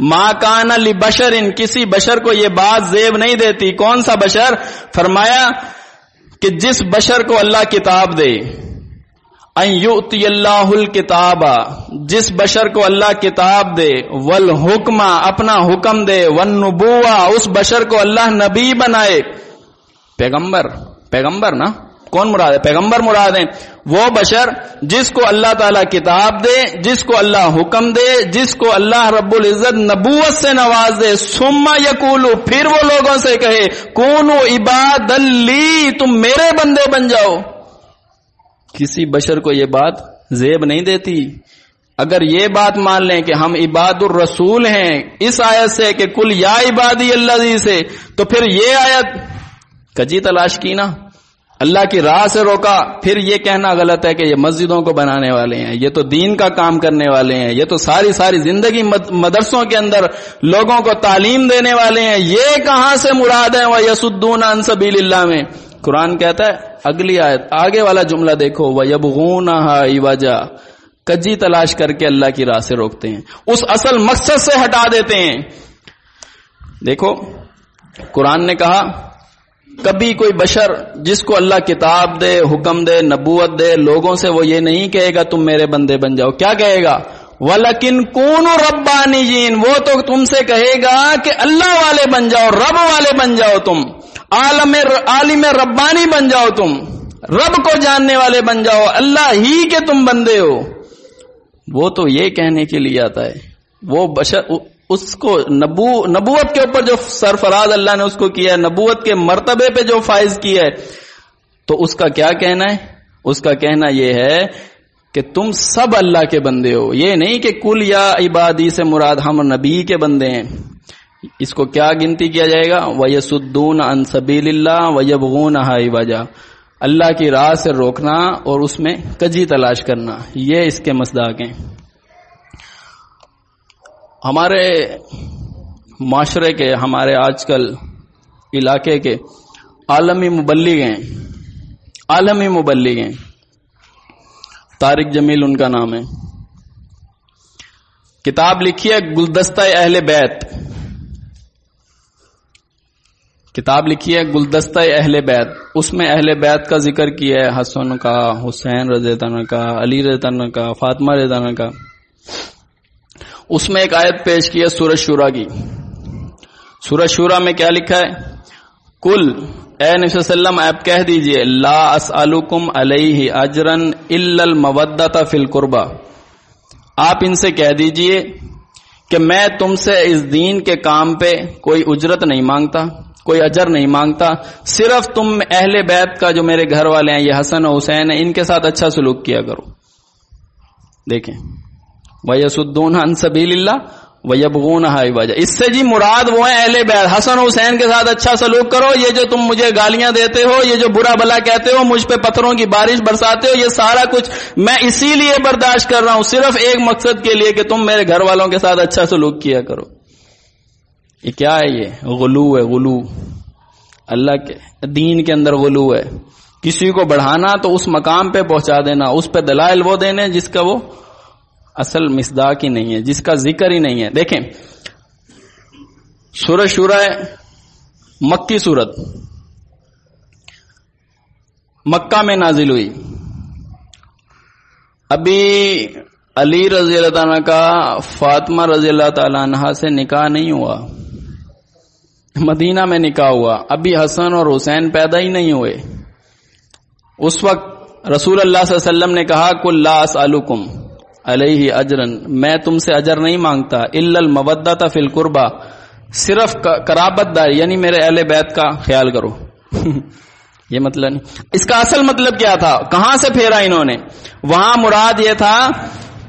ما کان لبشر، کسی بشر کو یہ بات زیب نہیں دیتی۔ کون سا بشر؟ فرمایا کہ جس بشر کو اللہ کتاب دے، ان یؤتی اللہ الکتاب، جس بشر کو اللہ کتاب دے، والحکم، اپنا حکم دے، والنبوہ، اس بشر کو اللہ نبی بنائے۔ پیغمبر نا، کون مراد ہے؟ پیغمبر مراد ہیں۔ وہ بشر جس کو اللہ تعالیٰ کتاب دے، جس کو اللہ حکم دے، جس کو اللہ رب العزت نبوت سے نواز دے، ثم یقولو، پھر وہ لوگوں سے کہے کونو عباد لی، تم میرے بندے بن جاؤ۔ کسی بشر کو یہ بات زیب نہیں دیتی۔ اگر یہ بات مان لیں کہ ہم عباد الرسول ہیں اس آیت سے کہ قل یا عبادی الذی سے، تو پھر یہ آیت کجی تلاش کی نا، اللہ کی راہ سے روکا۔ پھر یہ کہنا غلط ہے کہ یہ مسجدوں کو بنانے والے ہیں، یہ تو دین کا کام کرنے والے ہیں، یہ تو ساری زندگی مدرسوں کے اندر لوگوں کو تعلیم دینے والے ہیں۔ یہ کہاں سے مراد ہے وَيَصُدُّونَ عَن سَبِيلِ اللَّهِ میں؟ قرآن کہتا ہے اگلی آیت، آگے والا جملہ دیکھو وَيَبْغُونَهَا عِوَجًا، کجی تلاش کر کے اللہ کی راہ سے روکتے ہیں، اس اصل مقصد سے ہٹا دیتے ہیں۔ دیکھو قرآن نے کہا کبھی کوئی بشر جس کو اللہ کتاب دے، حکم دے، نبوت دے، لوگوں سے وہ یہ نہیں کہے گا تم میرے بندے بن جاؤ. کیا کہے گا؟ وَلَكِنْ كُونُوا رَبَّانِيِّينَ، وہ تو تم سے کہے گا کہ اللہ والے بن جاؤ، رب والے بن جاؤ، تم عالم ربانی بن جاؤ، تم رب کو جاننے والے بن جاؤ، اللہ ہی کے تم بندے ہو. وہ تو یہ کہنے کے لیے آتا ہے. وہ بشر اس کو نبوت کے اوپر جو سرفراز اللہ نے اس کو کیا ہے، نبوت کے مرتبے پہ جو فائز کیا ہے، تو اس کا کیا کہنا ہے؟ اس کا کہنا یہ ہے کہ تم سب اللہ کے بندے ہو. یہ نہیں کہ کل یا عبادی سے مراد ہم نبی کے بندے ہیں. اس کو کیا گنتی کیا جائے گا؟ وَيَسُدُّونَ عَن سَبِيلِ اللَّهِ وَيَبْغُونَهَا عِوَجًا، اللہ کی راہ سے روکنا اور اس میں کجی تلاش کرنا، یہ اس کے مصداق ہیں. ہمارے معاشرے کے، ہمارے آج کل علاقے کے عالمی مبلغ ہیں. طارق جمیل ان کا نام ہے. کتاب لکھی ہے گلدستہ اہل بیت. کتاب لکھی ہے گلدستہ اہل بیت. اس میں اہل بیت کا ذکر کیا ہے، حسن کا، حسین رضی اللہ عنہ کا، علی رضی اللہ عنہ کا، فاطمہ رضی اللہ عنہ کا. اس میں ایک آیت پیش کی ہے سورہ شورا کی. سورہ شورا میں کیا لکھا ہے؟ کل، اے نبی صلی اللہ علیہ وسلم آپ کہہ دیجئے، لا اسألکم علیہ اجرا الا المودۃ فی القربى، آپ ان سے کہہ دیجئے کہ میں تم سے اس دین کے کام پہ کوئی اجرت نہیں مانگتا، کوئی اجر نہیں مانگتا، صرف تم اہل بیت کا جو میرے گھر والے ہیں، یہ حسن و حسین ہیں، ان کے ساتھ اچھا سلوک کیا کرو. دیکھیں، وَيَسُدُّونَ عَن سَبِيلِ اللَّهِ وَيَبْغُونَهَا عِوَجًا، اس سے جی مراد وہ ہیں اہل بیت. حسن و حسین کے ساتھ اچھا سلوک کرو. یہ جو تم مجھے گالیاں دیتے ہو، یہ جو برا بھلا کہتے ہو، مجھ پہ پتھروں کی بارش برساتے ہو، یہ سارا کچھ میں اسی لیے برداشت کر رہا ہوں، صرف ایک مقصد کے لیے کہ تم میرے گھر والوں کے ساتھ اچھا سلوک کیا کرو. یہ کیا ہے؟ یہ غلو ہے. غلو اللہ کے دین کے اندر غلو ہے. کسی کو بڑھانا تو اس مقام پہ پہنچا دینا، اس پہ دلائل وہ دینے جس کا وہ اصل مصداق ہی نہیں ہے، جس کا ذکر ہی نہیں ہے. دیکھیں، سورہ شورا ہے مکی سورت، مکہ میں نازل ہوئی. ابھی علی رضی اللہ عنہ کا فاطمہ رضی اللہ تعالی عنہ سے نکاح نہیں ہوا، مدینہ میں نکاح ہوا. ابھی حسن اور حسین پیدا ہی نہیں ہوئے. اس وقت رسول اللہ صلی اللہ علیہ وسلم نے کہا قل لا اسألکم علیہ اجرن، میں تم سے اجر نہیں مانگتا، الا المودۃ فی القربى، صرف قرابت داری، یعنی میرے اہل بیت کا خیال کرو. یہ مطلب نہیں. اس کا اصل مطلب کیا تھا؟ کہاں سے پھیرا انہوں نے؟ وہاں مراد یہ تھا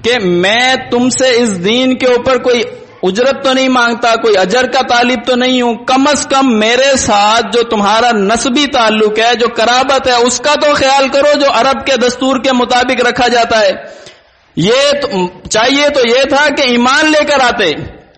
کہ میں تم سے اس دین کے اوپر کوئی اجرت تو نہیں مانگتا، کوئی اجر کا طالب تو نہیں ہوں، کم از کم میرے ساتھ جو تمہارا نسبی تعلق ہے، جو قرابت ہے، اس کا تو خیال کرو، جو عرب کے دستور کے مطابق رکھا جاتا ہے. یہ چاہیے تو یہ تھا کہ ایمان لے کر آتے،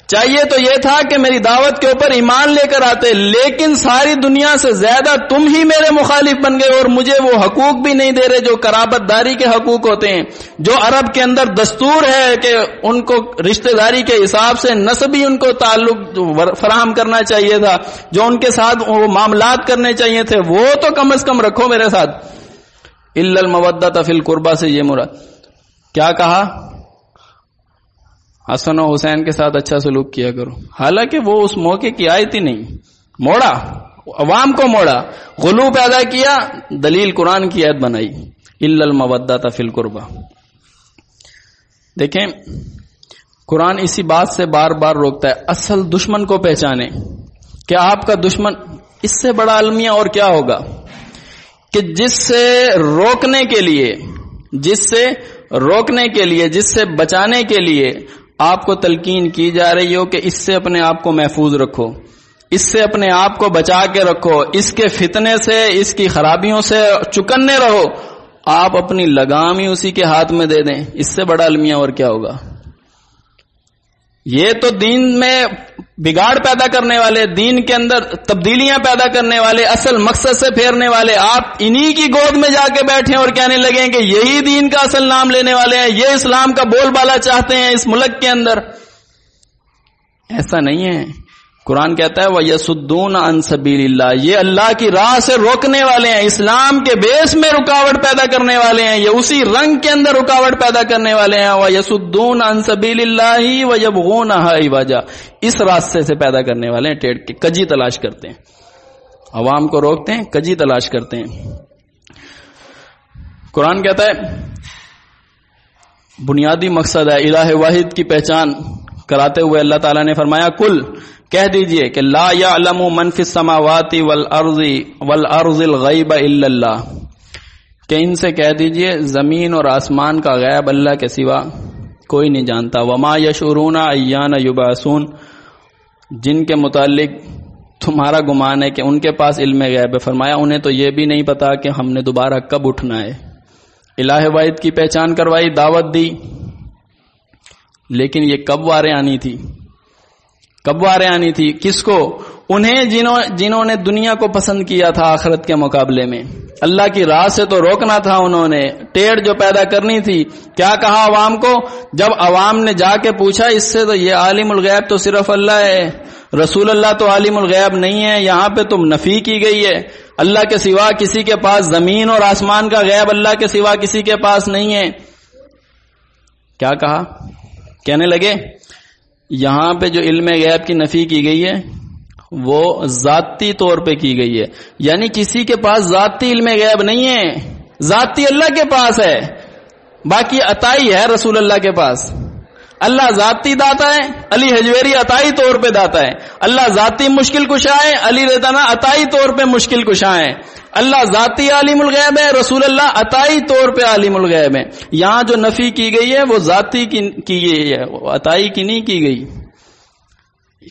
چاہیے تو یہ تھا کہ میری دعوت کے اوپر ایمان لے کر آتے، لیکن ساری دنیا سے زیادہ تم ہی میرے مخالف بن گئے اور مجھے وہ حقوق بھی نہیں دے رہے جو قرابت داری کے حقوق ہوتے ہیں، جو عرب کے اندر دستور ہے کہ ان کو رشتہ داری کے حساب سے نسبی ان کو تعلق فراہم کرنا چاہیے تھا، جو ان کے ساتھ وہ معاملات کرنے چاہیے تھے، وہ تو کم از کم رکھو میرے ساتھ. الا المودۃ فی القربى سے یہ مراد. کیا کہا؟ حسن و حسین کے ساتھ اچھا سلوک کیا کرو. حالانکہ وہ اس موقع کی آیت ہی نہیں، موڑا، عوام کو موڑا، غلو پیدا کیا، دلیل قرآن کی آیت بنائی، الا المودۃ فی القربى. دیکھیں، قرآن اسی بات سے بار بار روکتا ہے، اصل دشمن کو پہچانے. کہ آپ کا دشمن، اس سے بڑا المیہ اور کیا ہوگا کہ جس سے روکنے کے لیے، جس سے بچانے کے لیے آپ کو تلقین کی جا رہی ہو کہ اس سے اپنے آپ کو محفوظ رکھو، اس سے اپنے آپ کو بچا کے رکھو، اس کے فتنے سے، اس کی خرابیوں سے چکنے رہو، آپ اپنی لگام ہی اسی کے ہاتھ میں دے دیں. اس سے بڑا المیہ اور کیا ہوگا؟ یہ تو دین میں بگاڑ پیدا کرنے والے، دین کے اندر تبدیلیاں پیدا کرنے والے، اصل مقصد سے پھیرنے والے، آپ انہی کی گود میں جا کے بیٹھے اور کہنے لگیں کہ یہی دین کا اصل نام لینے والے ہیں، یہ اسلام کا بول بالا چاہتے ہیں اس ملک کے اندر. ایسا نہیں ہے. قرآن کہتا ہے وَيَصُدُّونَ عَن سَبِيلِ اللَّهِ، یہ اللہ کی راہ سے روکنے والے ہیں، اسلام کے بیس میں رکاوٹ پیدا کرنے والے ہیں، یہ اسی رنگ کے اندر رکاوٹ پیدا کرنے والے ہیں. وَيَصُدُّونَ عَن سَبِيلِ اللَّهِ وَيَبْغُونَهَا عِوَجًا، اس راستے سے پیدا کرنے والے ہیں ٹیڑھ کے، کجی تلاش کرتے ہیں، عوام کو روکتے ہیں، کجی تلاش کرتے ہیں. قرآن کہتا ہے بنیادی مقصد ہے الہ واحد کی پہچان کراتے ہوئے اللہ تعالیٰ نے فرمایا کل، کہہ دیجئے کہ لا یعلم من فی السماوات والارض الغیب الا اللہ، کہ ان سے کہہ دیجئے زمین اور آسمان کا غیب اللہ کے سوا کوئی نہیں جانتا. وما یشعرون ایان یبعثون، جن کے متعلق تمہارا گمان ہے کہ ان کے پاس علم غیب ہے، فرمایا انہیں تو یہ بھی نہیں پتا کہ ہم نے دوبارہ کب اٹھنا ہے. الہ واحد کی پہچان کروائی، دعوت دی، لیکن یہ کب وارے آنی تھی؟ کب وارے آنی تھی؟ کس کو؟ انہیں جنہوں نے دنیا کو پسند کیا تھا آخرت کے مقابلے میں. اللہ کی راہ سے تو روکنا تھا انہوں نے، ٹیڑھ جو پیدا کرنی تھی. کیا کہا عوام کو؟ جب عوام نے جا کے پوچھا اس سے تو یہ عالم الغیب تو صرف اللہ ہے، رسول اللہ تو عالم الغیب نہیں ہے، یہاں پہ تم نفی کی گئی ہے، اللہ کے سوا کسی کے پاس زمین اور آسمان کا غیب اللہ کے سوا کسی کے پاس نہیں ہے. کیا کہا؟ کہنے لگے یہاں پہ جو علم غیب کی نفی کی گئی ہے وہ ذاتی طور پہ کی گئی ہے، یعنی کسی کے پاس ذاتی علم غیب نہیں ہے، ذاتی اللہ کے پاس ہے، باقی عطائی ہے رسول اللہ کے پاس. اللہ ذاتی داتا ہے، علی حجویری عطائی طور پہ داتا ہے. اللہ ذاتی مشکل کشا ہے، علی ریتانا عطائی طور پہ مشکل کشا ہے. اللہ ذاتی عالم الغیب ہے، رسول اللہ عطائی طور پہ عالم الغیب ہے. یہاں جو نفی کی گئی ہے وہ ذاتی کی گئی ہے، عطائی کی نہیں کی گئی.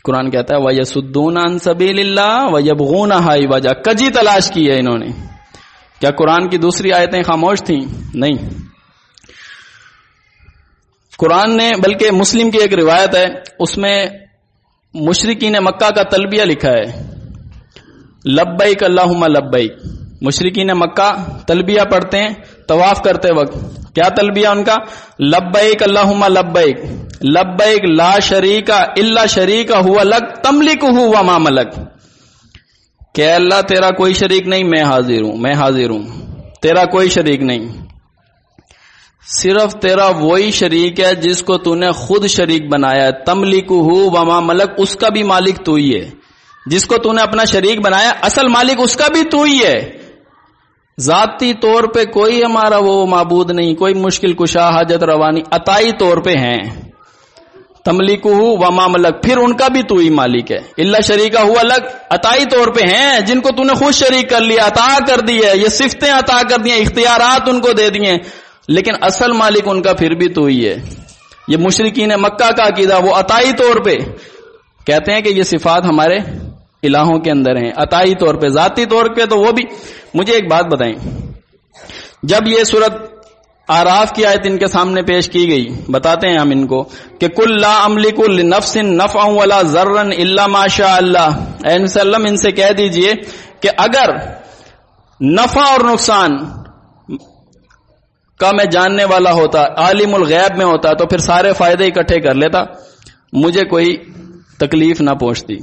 قرآن کہتا ہے وَيَصُدُّونَ عَن سَبِيلِ اللَّهِ وَيَبْغُونَهَا عِوَجًا، کجی تلاش کی ہے انہوں نے. کیا قرآن کی دوسری آیتیں خاموش تھیں؟ نہیں. قرآن نے بلکہ مسلم کی ایک روایت ہے، اس میں مشرکین مکہ کا تلبیہ لکھا ہے، لبیک اللہم لبیک. مشرکین مکہ تلبیہ پڑھتے ہیں طواف کرتے وقت. کیا تلبیہ ان کا؟ لبیک اللہم لبیک، لبیک لا شریک الا شریک ہوا لک تملکہ وما ملک، کہ اللہ تیرا کوئی شریک نہیں، میں حاضر ہوں، میں حاضر ہوں، تیرا کوئی شریک نہیں، صرف تیرا وہی شریک ہے جس کو تو نے خود شریک بنایا ہے. تملکہ وما ملک، اس کا بھی مالک تو ہی ہے، جس کو تو نے اپنا شریک بنایا اصل مالک اس کا بھی تو ہی ہے. ذاتی طور پہ کوئی ہمارا وہ معبود نہیں، کوئی مشکل کشا حاجت روانی، عطائی طور پہ ہیں. تملکہ وما ملک، پھر ان کا بھی تو ہی مالک ہے. الا شریکہ ہوا لک، عطائی طور پہ ہیں جن کو تو نے خود شریک کر لیا، عطا کر دی ہے، یہ صفتیں عطا کر دی ہیں، اختیارات ان کو دے دیے، لیکن اصل مالک ان کا پھر بھی تو ہی ہے. یہ مشرکین مکہ کا عقیدہ، وہ عطائی طور پہ کہتے ہیں کہ یہ صفات ہمارے الہوں کے اندر ہیں، عطائی طور پہ. ذاتی طور پہ تو وہ بھی. مجھے ایک بات بتائیں، جب یہ سورت آراف کی آیت ان کے سامنے پیش کی گئی، بتاتے ہیں ہم ان کو کہ کل لا املک لنفس نفعا ولا ضرا الا ما شاء اللہ. اے وسلم ان سے کہہ دیجئے کہ اگر نفع اور نقصان کا میں جاننے والا ہوتا، عالم الغیب میں ہوتا، تو پھر سارے فائدے اکٹھے کر لیتا، مجھے کوئی تکلیف نہ پہنچتی.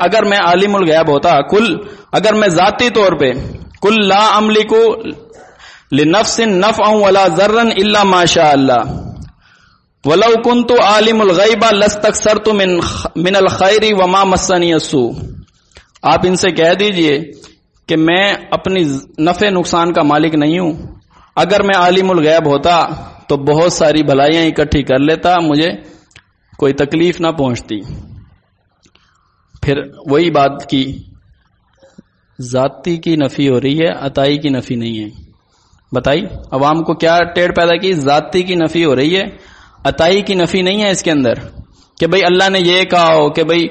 اگر میں عالم الغیب ہوتا، اگر میں ذاتی طور پہ کل لا املک لنفس نفعا ولا ضرا الا ما شاء اللہ ولو كنت عالم الغیب لاستكثرت من الخیر وما مسنی السوء. آپ ان سے کہہ دیجئے کہ میں اپنی نفع نقصان کا مالک نہیں ہوں، اگر میں عالم الغیب ہوتا تو بہت ساری بھلائیاں اکٹھی کر لیتا، مجھے کوئی تکلیف نہ پہنچتی. پھر وہی بات کی، ذاتی کی نفی ہو رہی ہے، عطائی کی نفی نہیں ہے. بتائی عوام کو کیا ٹیڑھ پیدا کی؟ ذاتی کی نفی ہو رہی ہے، عطائی کی نفی نہیں ہے اس کے اندر. کہ بھئی اللہ نے یہ کہا ہو کہ بھئی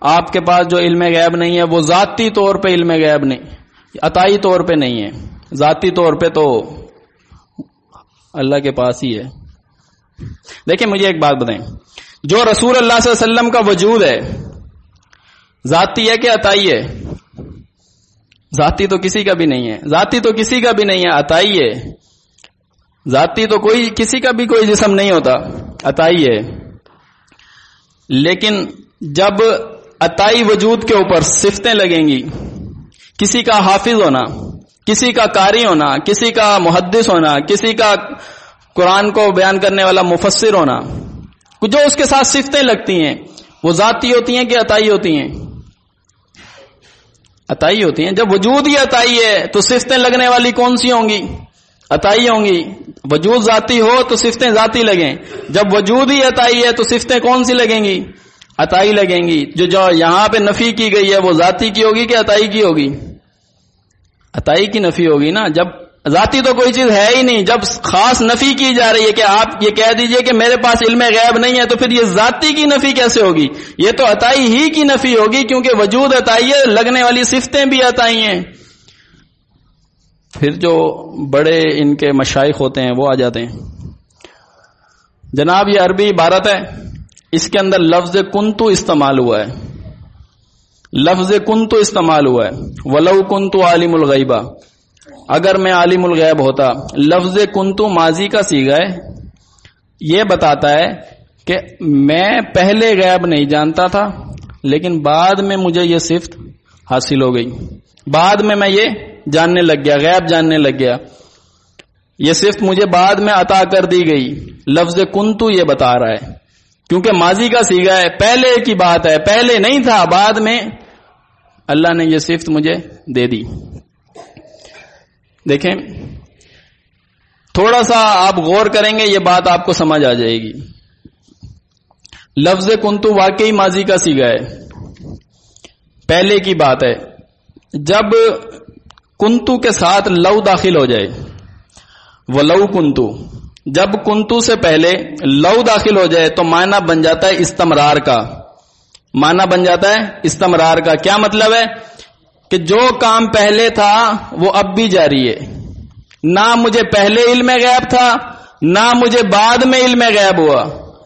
آپ کے پاس جو علم غیب نہیں ہے وہ ذاتی طور پہ علم غیب نہیں، عطائی طور پہ نہیں ہے، ذاتی طور پہ تو اللہ کے پاس ہی ہے. دیکھیں مجھے ایک بات بتائیں، جو رسول اللہ صلی اللہ علیہ وسلم کا وجود ہے ذاتی ہے کہ عطائی ہے؟ ذاتی تو کسی کا بھی نہیں ہے، ذاتی تو کسی کا بھی نہیں ہے، عطائی ہے. ذاتی تو کوئی کسی کا بھی کوئی جسم نہیں ہوتا، عطائی ہے. لیکن جب عطائی وجود کے اوپر صفتیں لگیں گی، کسی کا حافظ ہونا، کسی کا قاری ہونا، کسی کا محدث ہونا، کسی کا قرآن کو بیان کرنے والا مفسر ہونا، جو اس کے ساتھ صفتیں لگتی ہیں وہ ذاتی ہوتی ہیں کہ عطائی ہوتی ہیں؟ عطائی ہوتی ہیں. جب وجود ہی عطائی ہے تو صفتیں لگنے والی کون سی ہوں گی؟ عطائی ہوں گی. وجود ذاتی ہو تو صفتیں ذاتی لگیں، جب وجود ہی عطائی ہے تو صفتیں کون سی لگیں گی؟ عطائی لگیں گی. جو یہاں پہ نفی کی گئی ہے وہ ذاتی کی ہوگی کہ عطائی کی ہوگی؟ عطائی کی نفی ہوگی نا. جب ذاتی تو کوئی چیز ہے ہی نہیں، جب خاص نفی کی جا رہی ہے کہ آپ یہ کہہ دیجئے کہ میرے پاس علم غیب نہیں ہے، تو پھر یہ ذاتی کی نفی کیسے ہوگی؟ یہ تو عطائی ہی کی نفی ہوگی، کیونکہ وجود عطائی ہے، لگنے والی صفتیں بھی عطائی ہیں. پھر جو بڑے ان کے مشائخ ہوتے ہیں وہ آ جاتے ہیں. جناب یہ عربی عبارت ہے، اس کے اندر لفظ کنتو استعمال ہوا ہے، لفظ کنتو استعمال ہوا ہے. ولو کنتو عالم الغیبہ، اگر میں عالم الغیب ہوتا. لفظ کنتو ماضی کا صیغہ ہے، یہ بتاتا ہے کہ میں پہلے غیب نہیں جانتا تھا لیکن بعد میں مجھے یہ صفت حاصل ہو گئی، بعد میں یہ جاننے لگ گیا، غیب جاننے لگ گیا، یہ صفت مجھے بعد میں عطا کر دی گئی. لفظ کنتو یہ بتا رہا ہے، کیونکہ ماضی کا صیغہ ہے، پہلے کی بات ہے، پہلے نہیں تھا، بعد میں اللہ نے یہ صفت مجھے دے دی. دیکھیں تھوڑا سا آپ غور کریں گے یہ بات آپ کو سمجھ آ جائے گی. لفظ کنتو واقعی ماضی کا صیغہ ہے، پہلے کی بات ہے. جب کنتو کے ساتھ لو داخل ہو جائے، ولو کنتو، جب کنتو سے پہلے لو داخل ہو جائے تو معنی بن جاتا ہے استمرار کا. معنی بن جاتا ہے استمرار کا. کیا مطلب ہے؟ کہ جو کام پہلے تھا وہ اب بھی جاری ہے. نہ مجھے پہلے علم غیب تھا نہ مجھے بعد میں علم غیب ہوا.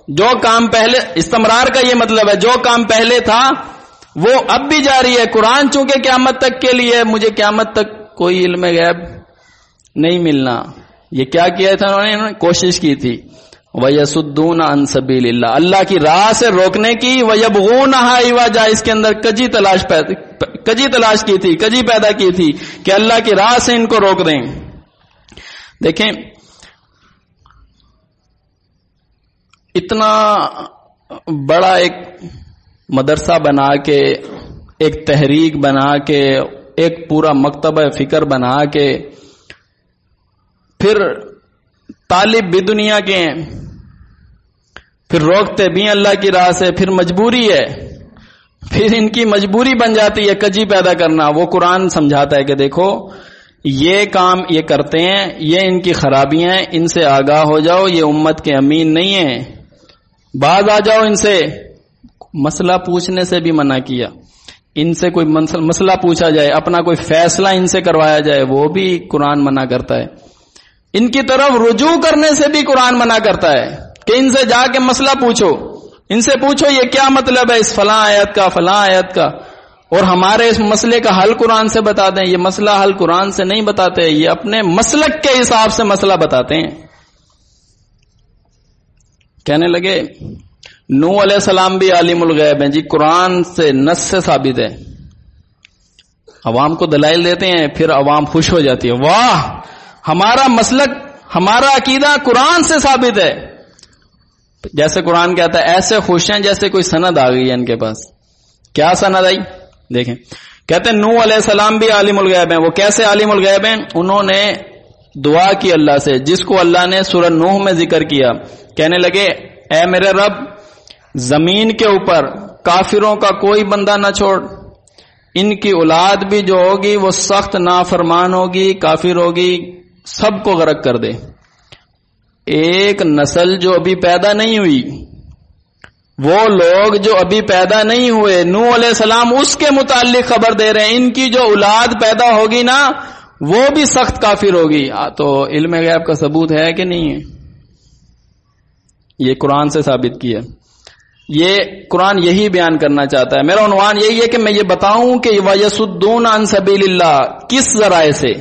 جو کام پہلے، استمرار کا یہ مطلب ہے جو کام پہلے تھا وہ اب بھی جاری ہے. قرآن چونکہ قیامت تک کے لیے، مجھے قیامت تک کوئی علم غیب نہیں ملنا. یہ کیا کیا تھا انہوں نے کوشش کی تھی. وَيَسُدُّونَ عَن سَبِيلِ اللَّهِ، اللہ کی راہ سے روکنے کی. وَيَبْغُونَهَا عِوَجًا، اس کے اندر کجی تلاش کی تھی، کجی پیدا کی تھی کہ اللہ کی راہ سے ان کو روک دیں. دیکھیں اتنا بڑا ایک مدرسہ بنا کے، ایک تحریک بنا کے، ایک پورا مکتبہ فکر بنا کے، پھر طالب بھی دنیا کے ہیں، پھر روکتے بھی اللہ کی راہ سے، پھر مجبوری ہے، پھر ان کی مجبوری بن جاتی ہے کجی پیدا کرنا. وہ قرآن سمجھاتا ہے کہ دیکھو یہ کام یہ کرتے ہیں، یہ ان کی خرابیاں ہیں، ان سے آگاہ ہو جاؤ، یہ امت کے امین نہیں ہیں، باز آ جاؤ ان سے. مسئلہ پوچھنے سے بھی منع کیا. ان سے کوئی مسئلہ پوچھا جائے، اپنا کوئی فیصلہ ان سے کروایا جائے، وہ بھی قرآن منع کرتا ہے. ان کی طرف رجوع کرنے سے بھی قرآن منع کرتا ہے کہ ان سے جا کے مسئلہ پوچھو، ان سے پوچھو یہ کیا مطلب ہے اس فلاں آیت کا، فلاں آیت کا، اور ہمارے اس مسئلے کا حل قرآن سے بتا دیں. یہ مسئلہ حل قرآن سے نہیں بتاتے، یہ اپنے مسلک کے حساب سے مسئلہ بتاتے ہیں. کہنے لگے نوح علیہ السلام بھی عالم الغیب ہیں. جی قرآن سے، نص سے ثابت ہے. عوام کو دلائل دیتے ہیں، پھر عوام خوش ہو جاتی ہے، واہ ہمارا مسلک، ہمارا عقیدہ قرآن سے ثابت ہے. جیسے قرآن کہتا ہے ایسے خوش ہیں جیسے کوئی سند آ گئی ہے ان کے پاس. کیا سند آئی؟ دیکھیں کہتے ہیں نوح علیہ السلام بھی عالم الغیب ہیں. وہ کیسے عالم الغیب ہیں؟ انہوں نے دعا کی اللہ سے، جس کو اللہ نے سورہ نوح میں ذکر کیا. کہنے لگے اے میرے رب، زمین کے اوپر کافروں کا کوئی بندہ نہ چھوڑ، ان کی اولاد بھی جو ہوگی وہ سخت نافرمان ہوگی، کافر ہوگی، سب کو غرق کر دے. ایک نسل جو ابھی پیدا نہیں ہوئی، وہ لوگ جو ابھی پیدا نہیں ہوئے، نوح علیہ السلام اس کے متعلق خبر دے رہے ہیں، ان کی جو اولاد پیدا ہوگی نا وہ بھی سخت کافر ہوگی. تو علم غیب کا ثبوت ہے کہ نہیں ہے؟ یہ قرآن سے ثابت کیا. یہ قرآن یہی بیان کرنا چاہتا ہے. میرا عنوان یہی ہے کہ میں یہ بتاؤں کہ وَيَسُدُّونَ عَن سَبِيلِ اللَّهِ کس ذرائع سے،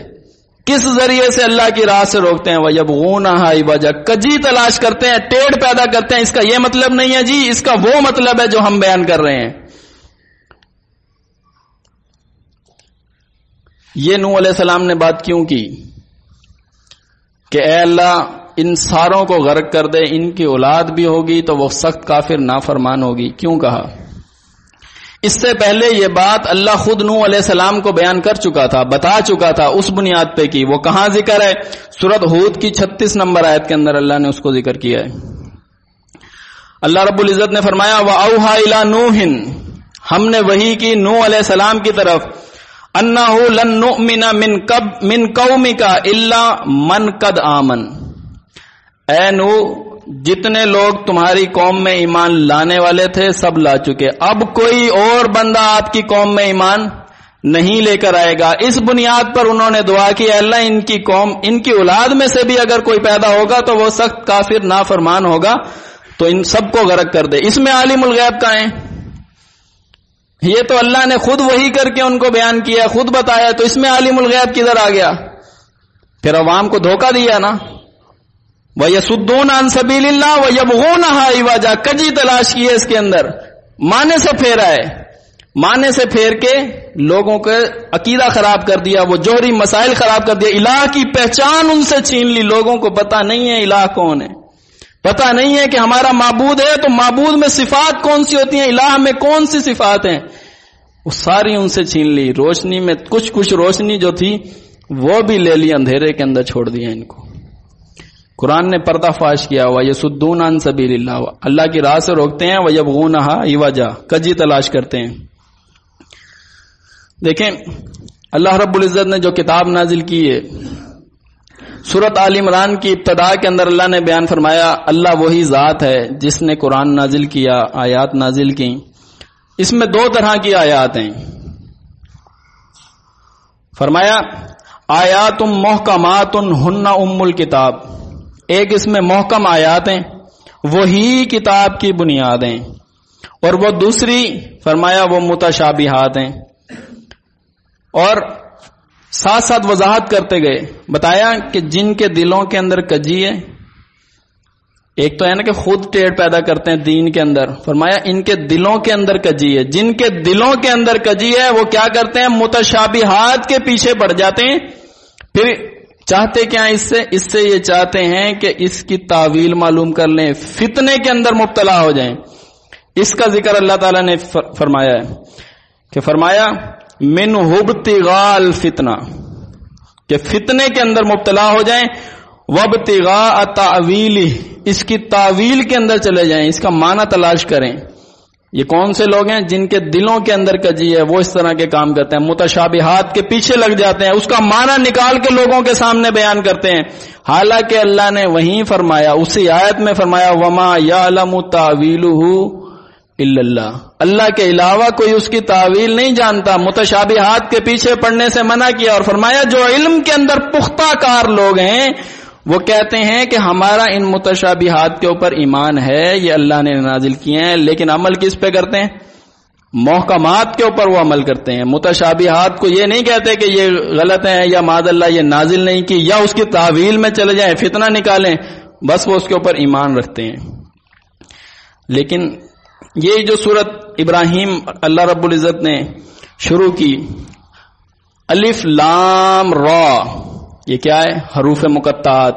کس ذریعے سے اللہ کی راہ سے روکتے ہیں. وَيَبْغُونَهَا عِوَجًا، کجی تلاش کرتے ہیں، ٹیڑھ پیدا کرتے ہیں. اس کا یہ مطلب نہیں ہے جی اس کا وہ مطلب ہے جو ہم بیان کر رہے ہیں. یہ نوح علیہ السلام نے بات کیوں کی کہ اے اللہ ان ساروں کو غرق کر دے، ان کی اولاد بھی ہوگی تو وہ سخت کافر نافرمان ہوگی؟ کیوں کہا؟ اس سے پہلے یہ بات اللہ خود نوح علیہ السلام کو بیان کر چکا تھا، بتا چکا تھا، اس بنیاد پہ کی۔ وہ کہاں ذکر ہے؟ سورۃ ہود کی 36 نمبر آیت کے اندر اللہ نے اس کو ذکر کیا ہے۔ اللہ رب العزت نے فرمایا وَأَوْحَىٰ إِلَىٰ نُوحٍ، ہم نے وحی کی نوح علیہ السلام کی طرف، أَنَّهُ لَن نُؤْمِنَ مِن قَوْمِكَ إِلَّا مَنْ قَدْ آمَنَ، اے نوح جتنے لوگ تمہاری قوم میں ایمان لانے والے تھے سب لا چکے، اب کوئی اور بندہ آپ کی قوم میں ایمان نہیں لے کر آئے گا۔ اس بنیاد پر انہوں نے دعا کی اے اللہ ان کی قوم، ان کی اولاد میں سے بھی اگر کوئی پیدا ہوگا تو وہ سخت کافر نافرمان ہوگا، تو ان سب کو غرق کر دے۔ اس میں عالم الغیب کہاں ہیں؟ یہ تو اللہ نے خود وحی کر کے ان کو بیان کیا، خود بتایا، تو اس میں عالم الغیب کدھر آ گیا؟ پھر عوام کو دھوکہ دیا نا۔ وَيَصُدُّونَ عَن سَبِيلِ اللَّهِ وَيَبْغُونَهَا عِوَجًا، کجی تلاش کی ہے اس کے اندر، معنی سے پھیرا ہے، معنی سے پھیر کے لوگوں کے عقیدہ خراب کر دیا، وہ جوہری مسائل خراب کر دیا، الہ کی پہچان ان سے چھین لی۔ لوگوں کو پتہ نہیں ہے الہ کون ہے، پتہ نہیں ہے کہ ہمارا معبود ہے تو معبود میں صفات کون سی ہوتی ہیں، الہ میں کون سی صفات ہیں، وہ ساری ان سے چھین لی۔ روشنی میں کچھ روشنی جو تھی وہ بھی لے لی، اندھیرے کے اندر چھوڑ دیا ان کو۔ قرآن نے پردہ فاش کیا ہوا، یصدون عن سبیل اللہ، اللہ کی راہ سے روکتے ہیں، ویبغونها عوجا، کجی تلاش کرتے ہیں۔ دیکھیں اللہ رب العزت نے جو کتاب نازل کی ہے، سورۃ آل عمران کی ابتدا کے اندر اللہ نے بیان فرمایا اللہ وہی ذات ہے جس نے قرآن نازل کیا، آیات نازل کی۔ اس میں دو طرح کی آیات ہیں، فرمایا آیات محکمات ہن ام الکتاب، ایک اس میں محکم آیات ہیں، وہی کتاب کی بنیاد ہیں، اور وہ دوسری فرمایا وہ متشابہات ہیں۔ اور ساتھ ساتھ وضاحت کرتے گئے، بتایا کہ جن کے دلوں کے اندر کجی ہے، ایک تو ہے نا کہ خود ٹیڑھ پیدا کرتے ہیں دین کے اندر، فرمایا ان کے دلوں کے اندر کجی ہے، جن کے دلوں کے اندر کجی ہے وہ کیا کرتے ہیں، متشابہات کے پیچھے پڑ جاتے ہیں۔ پھر چاہتے کیا اس سے یہ چاہتے ہیں کہ اس کی تعویل معلوم کر لیں، فتنے کے اندر مبتلا ہو جائیں۔ اس کا ذکر اللہ تعالیٰ نے فرمایا ہے کہ فرمایا من ابتغاء الفتنہ، کہ فتنے کے اندر مبتلا ہو جائیں، وابتغاء تاویلہ، اس کی تعویل کے اندر چلے جائیں، اس کا معنی تلاش کریں۔ یہ کون سے لوگ ہیں؟ جن کے دلوں کے اندر کجی ہے، وہ اس طرح کے کام کرتے ہیں، متشابہات کے پیچھے لگ جاتے ہیں، اس کا معنی نکال کے لوگوں کے سامنے بیان کرتے ہیں، حالانکہ اللہ نے وہیں فرمایا، اسی آیت میں فرمایا وما یعلم تاویلہ الا اللہ، اللہ کے علاوہ کوئی اس کی تعویل نہیں جانتا۔ متشابہات کے پیچھے پڑنے سے منع کیا، اور فرمایا جو علم کے اندر پختہ کار لوگ ہیں وہ کہتے ہیں کہ ہمارا ان متشابہات کے اوپر ایمان ہے، یہ اللہ نے نازل کیے ہیں، لیکن عمل کس پہ کرتے ہیں؟ محکمات کے اوپر وہ عمل کرتے ہیں۔ متشابہات کو یہ نہیں کہتے کہ یہ غلط ہیں یا معاذ اللہ یہ نازل نہیں کی، یا اس کی تعویل میں چلے جائیں، فتنہ نکالیں، بس وہ اس کے اوپر ایمان رکھتے ہیں۔ لیکن یہ جو سورت ابراہیم اللہ رب العزت نے شروع کی، الف لام را، یہ کیا ہے؟ حروف مقطعات،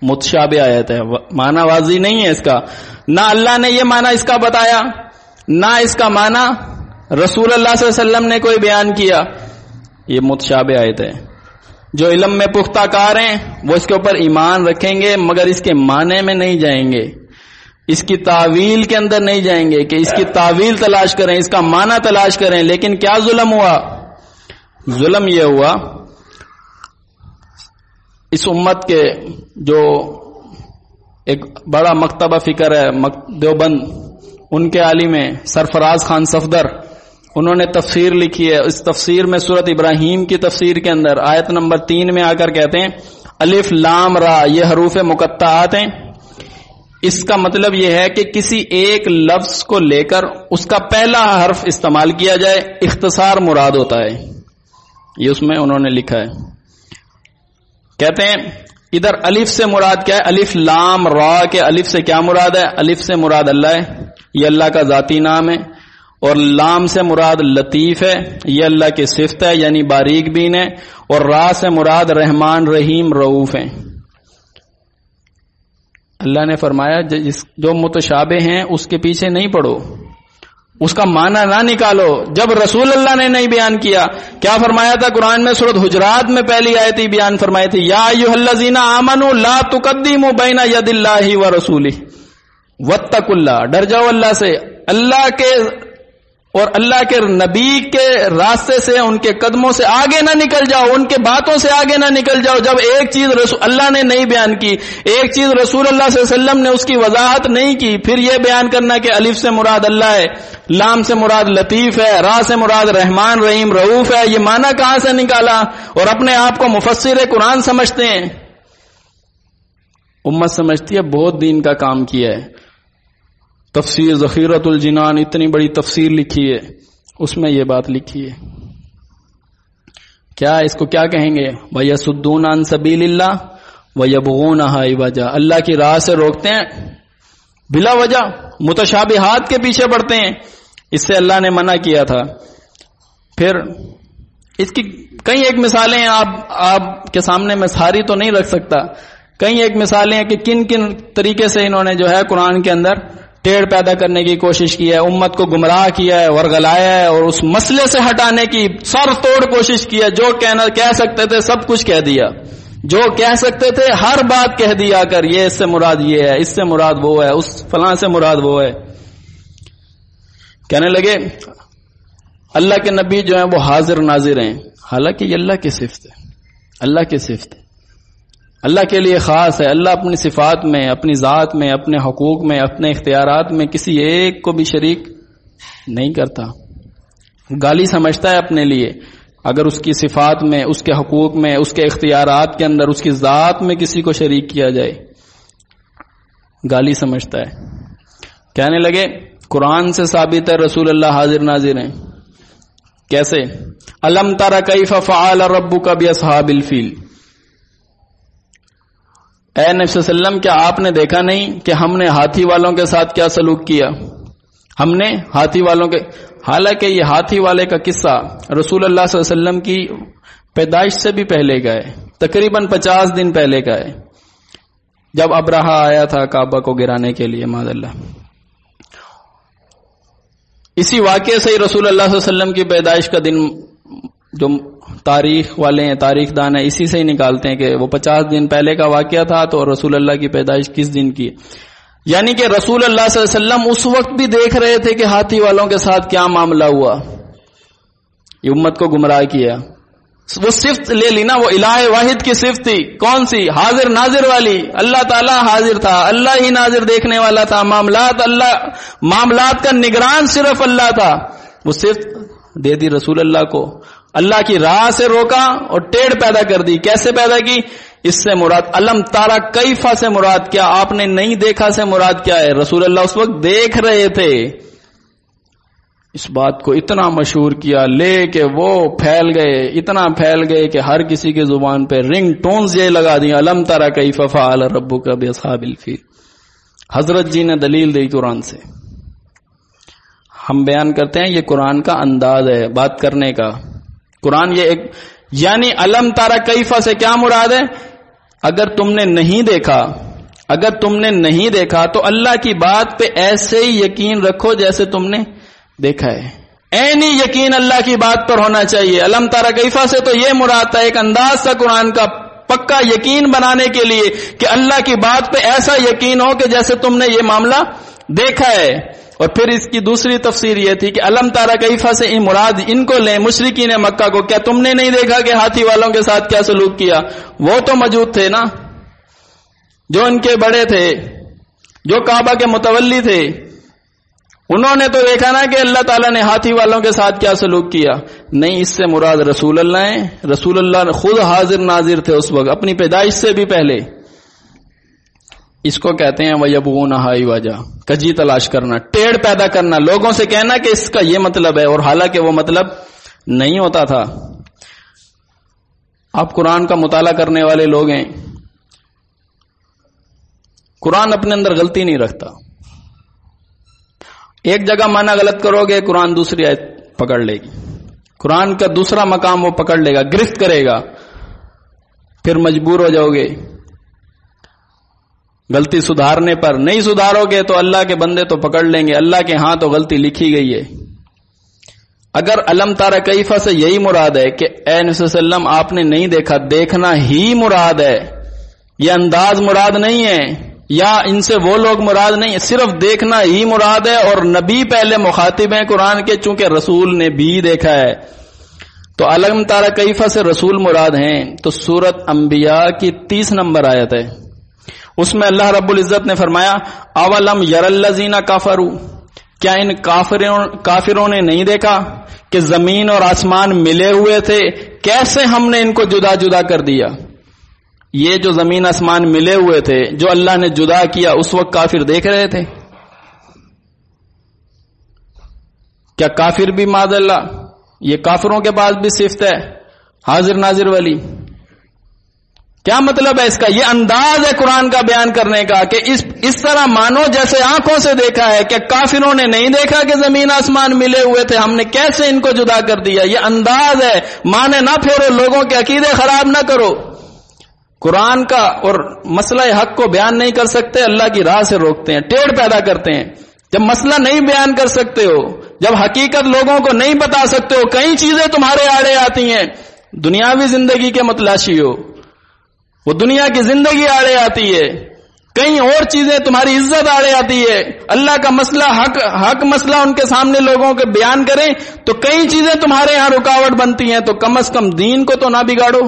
متشابہ آیت ہے، معنی واضح نہیں ہے اس کا، نہ اللہ نے یہ معنی اس کا بتایا، نہ اس کا معنی رسول اللہ صلی اللہ علیہ وسلم نے کوئی بیان کیا، یہ متشابہ آیت ہے۔ جو علم میں پختہ کار ہیں وہ اس کے اوپر ایمان رکھیں گے، مگر اس کے معنی میں نہیں جائیں گے، اس کی تعویل کے اندر نہیں جائیں گے کہ اس کی تعویل تلاش کریں، اس کا معنی تلاش کریں۔ لیکن کیا ظلم ہوا؟ ظلم یہ ہوا اس امت کے جو ایک بڑا مکتبہ فکر ہے دیوبند، ان کے عالم ہیں سرفراز خان صفدر، انہوں نے تفسیر لکھی ہے۔ اس تفسیر میں سورت ابراہیم کی تفسیر کے اندر آیت نمبر 3 میں آ کر کہتے ہیں الف لام را، یہ حروف مقطعات ہیں۔ اس کا مطلب یہ ہے کہ کسی ایک لفظ کو لے کر اس کا پہلا حرف استعمال کیا جائے، اختصار مراد ہوتا ہے، یہ اس میں انہوں نے لکھا ہے۔ کہتے ہیں ادھر الف سے مراد کیا ہے؟ الف لام را کے الف سے کیا مراد ہے؟ الف سے مراد اللہ ہے، یہ اللہ کا ذاتی نام ہے، اور لام سے مراد لطیف ہے، یہ اللہ کی صفت ہے یعنی باریک بین ہے، اور را سے مراد رحمان رحیم رؤوف ہیں۔ اللہ نے فرمایا جو متشابہ ہیں اس کے پیچھے نہیں پڑو، اس کا معنی نہ نکالو۔ جب رسول اللہ نے نہیں بیان کیا، کیا فرمایا تھا قرآن میں؟ سورۃ حجرات میں پہلی آیت ہی بیان فرمائی تھی، یا ایھا الذین آمنوا لا تقدموا بین ید اللہ ورسولہ واتقوا اللہ، ڈر جاؤ اللہ سے، اللہ کے اور اللہ کے نبی کے راستے سے، ان کے قدموں سے آگے نہ نکل جاؤ، ان کے باتوں سے آگے نہ نکل جاؤ۔ جب ایک چیز اللہ نے نہیں بیان کی، ایک چیز رسول اللہ صلی اللہ علیہ وسلم نے اس کی وضاحت نہیں کی، پھر یہ بیان کرنا کہ الف سے مراد اللہ ہے، لام سے مراد لطیف ہے، را سے مراد رحمان رحیم رؤوف ہے، یہ معنی کہاں سے نکالا؟ اور اپنے آپ کو مفسر قرآن سمجھتے ہیں۔ امت سمجھتی ہے بہت دین کا کام کیا ہے، تفسیر ذخیرۃ الجنان اتنی بڑی تفسیر لکھی ہے، اس میں یہ بات لکھی ہے۔ کیا اس کو کیا کہیں گے؟ وَيَصُدُّونَ عَن سَبِيلِ اللَّهِ وَيَبْغُونَهَا عِوَجًا، اللہ کی راہ سے روکتے ہیں بلا وجہ، متشابہات کے پیچھے پڑتے ہیں، اس سے اللہ نے منع کیا تھا۔ پھر اس کی کئی ایک مثالیں ہیں، آپ کے سامنے میں ساری تو نہیں رکھ سکتا، کئی ایک مثالیں ہیں کہ کن کن طریقے سے انہوں نے جو ہے قرآن کے اندر ٹیڑھ پیدا کرنے کی کوشش کی ہے، امت کو گمراہ کیا ہے، ورگلایا ہے، اور اس مسئلے سے ہٹانے کی سر توڑ کوشش کی ہے۔ جو کہہ سکتے تھے سب کچھ کہہ دیا، جو کہہ سکتے تھے ہر بات کہہ دیا کر، یہ اس سے مراد یہ ہے، اس سے مراد وہ ہے، اس فلاں سے مراد وہ ہے۔ کہنے لگے اللہ کے نبی جو ہیں وہ حاضر ناظر ہیں، حالانکہ یہ اللہ کی صفت ہے، اللہ کی صفت ہے، اللہ کے لیے خاص ہے۔ اللہ اپنی صفات میں، اپنی ذات میں، اپنے حقوق میں، اپنے اختیارات میں کسی ایک کو بھی شریک نہیں کرتا۔ گالی سمجھتا ہے اپنے لیے اگر اس کی صفات میں، اس کے حقوق میں، اس کے اختیارات کے اندر، اس کی ذات میں کسی کو شریک کیا جائے، گالی سمجھتا ہے۔ کہنے لگے قرآن سے ثابت ہے رسول اللہ حاضر ناظر ہیں۔ کیسے؟ الم تر کیف فعل ربک باصحاب الفیل، اے نبی صلی اللہ علیہ وسلم کیا آپ نے دیکھا نہیں کہ ہم نے ہاتھی والوں کے ساتھ کیا سلوک کیا؟ ہم نے ہاتھی والوں کے، حالانکہ یہ ہاتھی والے کا قصہ رسول اللہ صلی اللہ علیہ وسلم کی پیدائش سے بھی پہلے کا ہے، تقریباً 50 دن پہلے کا ہے، جب ابرہہ آیا تھا کعبہ کو گرانے کے لیے معاذ اللہ۔ اسی واقعے سے ہی رسول اللہ صلی اللہ علیہ وسلم کی پیدائش کا دن، جو تاریخ والے ہیں، تاریخ دان ہیں، اسی سے ہی نکالتے ہیں کہ وہ 50 دن پہلے کا واقعہ تھا، تو رسول اللہ کی پیدائش کس دن کی؟ یعنی کہ رسول اللہ صلی اللہ علیہ وسلم اس وقت بھی دیکھ رہے تھے کہ ہاتھی والوں کے ساتھ کیا معاملہ ہوا، یہ امت کو گمراہ کیا۔ وہ صفت لے لی نا، وہ الہ واحد کی صفت تھی، کون سی؟ حاضر ناظر والی۔ اللہ تعالیٰ حاضر تھا، اللہ ہی ناظر دیکھنے والا تھا، معاملات کا نگران صرف اللہ تھا، وہ صفت دے دی رسول اللہ کو، اللہ کی راہ سے روکا اور ٹیڑھ پیدا کر دی۔ کیسے پیدا کی؟ اس سے مراد علم تارا کیفا سے مراد کیا؟ آپ نے نہیں دیکھا سے مراد کیا ہے؟ رسول اللہ اس وقت دیکھ رہے تھے۔ اس بات کو اتنا مشہور کیا، لے کہ وہ پھیل گئے، اتنا پھیل گئے کہ ہر کسی کے زبان پہ رنگ ٹونز یہ لگا دیا، علم تارا کیفا فعل ربک باصحاب الفیل۔ حضرت جی نے دلیل دی قرآن سے۔ ہم بیان کرتے ہیں یہ قرآن کا انداز ہے بات کرنے کا۔ قرآن یہ ایک، یعنی علم تارا کیفا سے کیا مراد ہے؟ اگر تم نے نہیں دیکھا، اگر تم نے نہیں دیکھا تو اللہ کی بات پہ ایسے ہی یقین رکھو جیسے تم نے دیکھا ہے، عینی یقین اللہ کی بات پر ہونا چاہیے۔ علم تارا کیفا سے تو یہ مراد تھا، ایک انداز تھا قرآن کا پکا یقین بنانے کے لیے کہ اللہ کی بات پہ ایسا یقین ہو کہ جیسے تم نے یہ معاملہ دیکھا ہے۔ اور پھر اس کی دوسری تفسیر یہ تھی کہ علم تارا کیفا سے مراد ان کو لیں، مشرکین مکہ کو، کیا تم نے نہیں دیکھا کہ ہاتھی والوں کے ساتھ کیا سلوک کیا؟ وہ تو موجود تھے نا، جو ان کے بڑے تھے، جو کعبہ کے متولی تھے، انہوں نے تو دیکھا نا کہ اللہ تعالیٰ نے ہاتھی والوں کے ساتھ کیا سلوک کیا۔ نہیں، اس سے مراد رسول اللہ ہیں، رسول اللہ خود حاضر ناظر تھے اس وقت، اپنی پیدائش سے بھی پہلے۔ اس کو کہتے ہیں وَيَبْغُونَهَا عِوَجًا، کجی تلاش کرنا، ٹیڑھ پیدا کرنا، لوگوں سے کہنا کہ اس کا یہ مطلب ہے، اور حالانکہ وہ مطلب نہیں ہوتا تھا۔ آپ قرآن کا مطالعہ کرنے والے لوگ ہیں، قرآن اپنے اندر غلطی نہیں رکھتا۔ ایک جگہ معنی غلط کرو گے قرآن دوسری آیت پکڑ لے گی، قرآن کا دوسرا مقام وہ پکڑ لے گا، گرفت کرے گا، پھر مجبور ہو جاؤ گے غلطی سدھارنے پر۔ نہیں سدھارو گے تو اللہ کے بندے تو پکڑ لیں گے، اللہ کے ہاں تو غلطی لکھی گئی ہے۔ اگر علم تارا کیفا سے یہی مراد ہے کہ اے نبی صلی اللہ علیہ وسلم آپ نے نہیں دیکھا، دیکھنا ہی مراد ہے، یہ انداز مراد نہیں ہے، یا ان سے وہ لوگ مراد نہیں ہے، صرف دیکھنا ہی مراد ہے، اور نبی پہلے مخاطب ہیں قرآن کے، چونکہ رسول نے بھی دیکھا ہے تو علم تارا کیفا سے رسول مراد ہیں۔ تو سورت انبیاء کی 30 نمبر آیت ہے، اس میں اللہ رب العزت نے فرمایا اولم یر الذین کفروا، کیا ان کافروں نے نہیں دیکھا کہ زمین اور آسمان ملے ہوئے تھے، کیسے ہم نے ان کو جدا جدا کر دیا۔ یہ جو زمین آسمان ملے ہوئے تھے جو اللہ نے جدا کیا، اس وقت کافر دیکھ رہے تھے؟ کیا کافر بھی معاذ اللہ، یہ کافروں کے پاس بھی صفت ہے حاضر ناظر والی؟ کیا مطلب ہے اس کا؟ یہ انداز ہے قرآن کا بیان کرنے کا کہ اس طرح مانو جیسے آنکھوں سے دیکھا ہے، کہ کافروں نے نہیں دیکھا کہ زمین آسمان ملے ہوئے تھے، ہم نے کیسے ان کو جدا کر دیا۔ یہ انداز ہے، مانے نہ پھیرو، لوگوں کے عقیدے خراب نہ کرو۔ قرآن کا اور مسئلہ حق کو بیان نہیں کر سکتے، اللہ کی راہ سے روکتے ہیں، ٹیڑھ پیدا کرتے ہیں۔ جب مسئلہ نہیں بیان کر سکتے ہو، جب حقیقت لوگوں کو نہیں بتا سکتے ہو، کئی چیزیں تمہارے آڑے آتی ہیں، دنیاوی زندگی کے متلاشی ہو، وہ دنیا کی زندگی آڑے آتی ہے، کئی اور چیزیں تمہاری عزت آڑے آتی ہے، اللہ کا مسئلہ حق مسئلہ ان کے سامنے لوگوں کے بیان کریں تو کئی چیزیں تمہارے ہاں رکاوٹ بنتی ہیں۔ تو کم از کم دین کو تو نہ بگاڑو،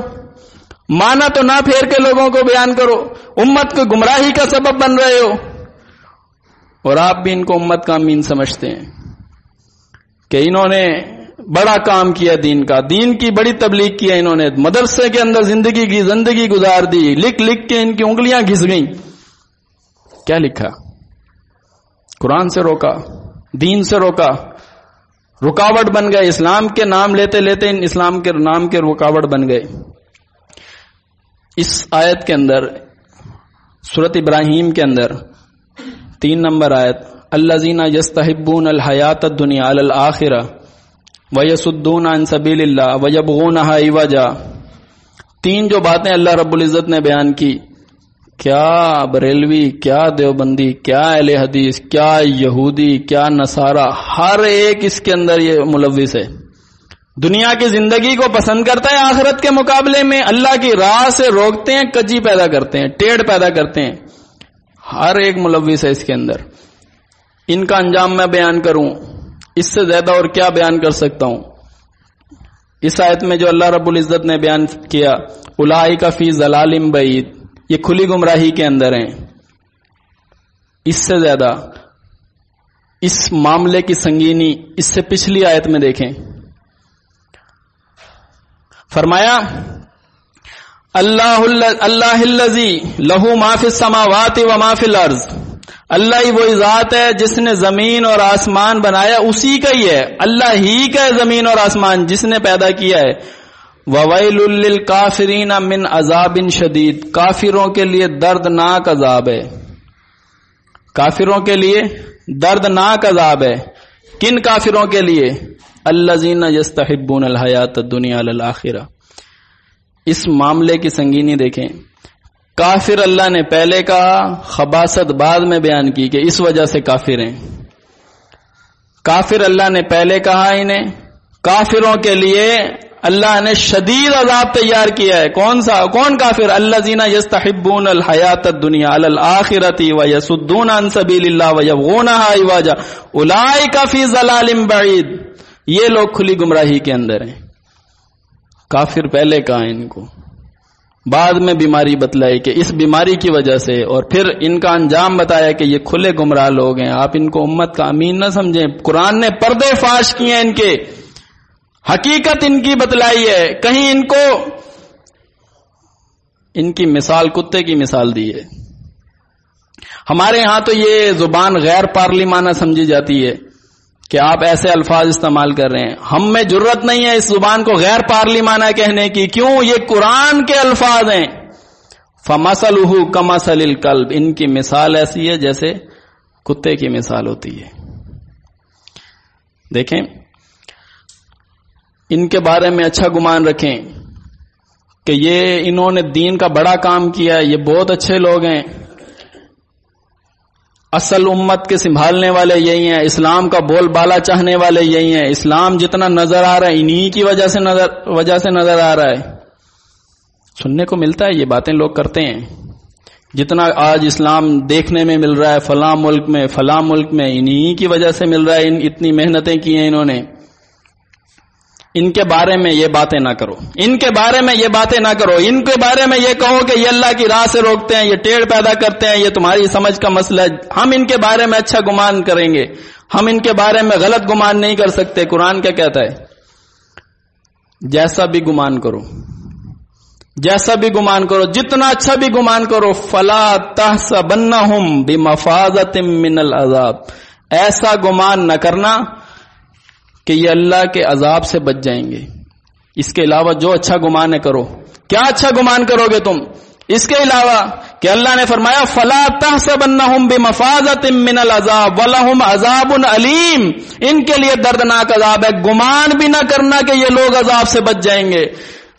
مانا تو نہ پھیر کے لوگوں کو بیان کرو، امت کو گمراہی کا سبب بن رہے ہو، اور آپ بھی ان کو امت کا امین سمجھتے ہیں کہ انہوں نے بڑا کام کیا دین کا، دین کی بڑی تبلیغ کیا، انہوں نے مدرسے کے اندر زندگی گزار دی، لکھ لکھ کے ان کی انگلیاں گھس گئیں۔ کیا لکھا؟ قرآن سے روکا، دین سے روکا، رکاوٹ بن گئے، اسلام کے نام لیتے لیتے ان اسلام کے نام کے رکاوٹ بن گئے۔ اس آیت کے اندر سورۃ ابراہیم کے اندر 3 نمبر آیت، الذین یستحبون الحیات الدنیا علی الآخرہ وَيَصُدُّونَ عَن سَبِيلِ اللَّهِ وَيَبْغُونَهَا عِوَجًا، 3 جو باتیں اللہ رب العزت نے بیان کی، کیا بریلوی، کیا دیوبندی، کیا اہل حدیث، کیا یہودی، کیا نصارہ، ہر ایک اس کے اندر یہ ملوث ہے، دنیا کی زندگی کو پسند کرتا ہے، آخرت کے مقابلے میں اللہ کی راہ سے روکتے ہیں، کجی پیدا کرتے ہیں، ٹیڑھ پیدا کرتے ہیں، ہر ایک ملوث ہے اس کے اندر۔ ان کا انجام میں بیان کروں، اس سے زیادہ اور کیا بیان کر سکتا ہوں؟ اس آیت میں جو اللہ رب العزت نے بیان کیا، اولئک فی ضلال بعید، یہ کھلی گمراہی کے اندر ہیں۔ اس سے زیادہ اس معاملے کی سنگینی اس سے پچھلی آیت میں دیکھیں، فرمایا اللہ الذی لہ ما فی السماوات و ما فی الارض، اللہ ہی وہی ذات ہے جس نے زمین اور آسمان بنایا، اسی کا ہی ہے، اللہ ہی کا ہے زمین اور آسمان جس نے پیدا کیا ہے۔ وَوَيْلٌ لِّلْكَافِرِينَ مِنْ عَذَابٍ شَدِيدٍ، کافروں کے لیے دردناک عذاب ہے، کافروں کے لیے دردناک عذاب ہے۔ کن کافروں کے لیے؟ الَّذِينَ يَسْتَحِبُّونَ الْحَيَاةَ الدُّنْيَا عَلَى الْآخِرَةِ۔ اس معاملے کی سنگینی دیکھیں، کافر اللہ نے پہلے کہا، خباثت بعد میں بیان کی کہ اس وجہ سے کافر ہیں۔ کافر اللہ نے پہلے کہا انہیں، کافروں کے لیے اللہ نے شدید عذاب تیار کیا ہے۔ کون کافر؟ الذین یستحبون الحیات الدنیا علی الآخرۃ ویصدون عن سبیل اللہ ویبغونها عوجا اولئک فی ضلال بعید، یہ لوگ کھلی گمراہی کے اندر ہیں۔ کافر پہلے کہا ان کو، بعد میں بیماری بتلائی کہ اس بیماری کی وجہ سے، اور پھر ان کا انجام بتایا کہ یہ کھلے گمراہ لوگ ہیں، آپ ان کو امت کا امین نہ سمجھیں۔ قرآن نے پردے فاش کیے ہیں ان کے، حقیقت ان کی بتلائی ہے، کہیں ان کو ان کی مثال کتے کی مثال دی ہے۔ ہمارے ہاں تو یہ زبان غیر پارلیمانہ سمجھی جاتی ہے کہ آپ ایسے الفاظ استعمال کر رہے ہیں، ہم میں جرت نہیں ہے اس زبان کو غیر پارلیمانہ کہنے کی، کیوں؟ یہ قرآن کے الفاظ ہیں۔ فَمَثَلُهُ كَمَثَلِ الْكَلْبِ، ان کی مثال ایسی ہے جیسے کتے کی مثال ہوتی ہے۔ دیکھیں ان کے بارے میں اچھا گمان رکھیں کہ یہ انہوں نے دین کا بڑا کام کیا، یہ بہت اچھے لوگ ہیں، اصل امت کے سنبھالنے والے یہی ہیں، اسلام کا بول بالا چاہنے والے یہی ہیں، اسلام جتنا نظر آ رہا ہے انہی کی وجہ سے نظر آ رہا ہے۔ سننے کو ملتا ہے یہ باتیں لوگ کرتے ہیں، جتنا آج اسلام دیکھنے میں مل رہا ہے فلاں ملک میں انہی کی وجہ سے مل رہا ہے، اتنی محنتیں کی ہیں انہوں نے۔ ان کے بارے میں یہ باتیں نہ کرو، ان کے بارے میں یہ باتیں نہ کرو، ان کے بارے میں یہ کہو کہ یہ اللہ کی راہ سے روکتے ہیں، یہ ٹیڑھ پیدا کرتے ہیں، یہ تمہاری سمجھ کا مسئلہ ہے۔ ہم ان کے بارے میں اچھا گمان کریں گے، ہم ان کے بارے میں غلط گمان نہیں کر سکتے۔ قرآن کیا کہتا ہے؟ جیسا بھی گمان کرو، جیسا بھی گمان کرو، جتنا اچھا بھی گمان کرو، فلا تحسبنہم بمفازۃ من العذاب، ایسا گمان نہ کرنا کہ یہ اللہ کے عذاب سے بچ جائیں گے۔ اس کے علاوہ جو اچھا گمان ہے کرو۔ کیا اچھا گمان کرو گے تم اس کے علاوہ؟ کہ اللہ نے فرمایا فلا تحسبنہم بمفازۃ من العذاب ولہم عذاب علیم، ان کے لیے دردناک عذاب ہے۔ گمان بھی نہ کرنا کہ یہ لوگ عذاب سے بچ جائیں گے۔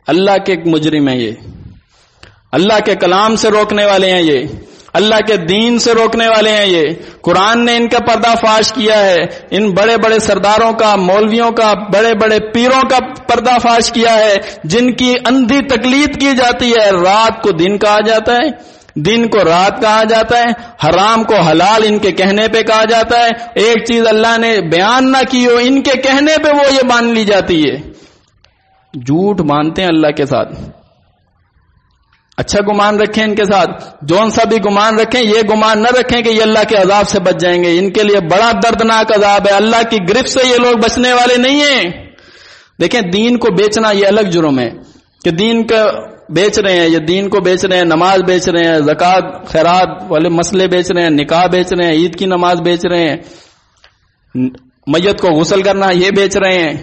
اللہ کے مجرم ہیں یہ، اللہ کے کلام سے روکنے والے ہیں یہ، اللہ کے دین سے روکنے والے ہیں یہ۔ قرآن نے ان کا پردہ فاش کیا ہے، ان بڑے بڑے سرداروں کا، مولویوں کا، بڑے بڑے پیروں کا پردہ فاش کیا ہے، جن کی اندھی تقلید کی جاتی ہے۔ رات کو دن کہا جاتا ہے، دن کو رات کہا جاتا ہے، حرام کو حلال ان کے کہنے پہ کہا جاتا ہے۔ ایک چیز اللہ نے بیان نہ کی ہو، ان کے کہنے پہ وہ یہ مان لی جاتی ہے۔ جھوٹ مانتے ہیں اللہ کے ساتھ۔ اچھا گمان رکھیں ان کے ساتھ، جون سا بھی گمان رکھیں، یہ گمان نہ رکھیں کہ یہ اللہ کے عذاب سے بچ جائیں گے۔ ان کے لیے بڑا دردناک عذاب ہے، اللہ کی گرفت سے یہ لوگ بچنے والے نہیں ہیں۔ دیکھیں دین کو بیچنا یہ الگ جرم ہے کہ دین کا بیچ رہے ہیں، یہ دین کو بیچ رہے ہیں، نماز بیچ رہے ہیں، زکوٰۃ خیرات والے مسئلے بیچ رہے ہیں، نکاح بیچ رہے ہیں، عید کی نماز بیچ رہے ہیں، میت کو غسل کرنا یہ بیچ رہے ہیں۔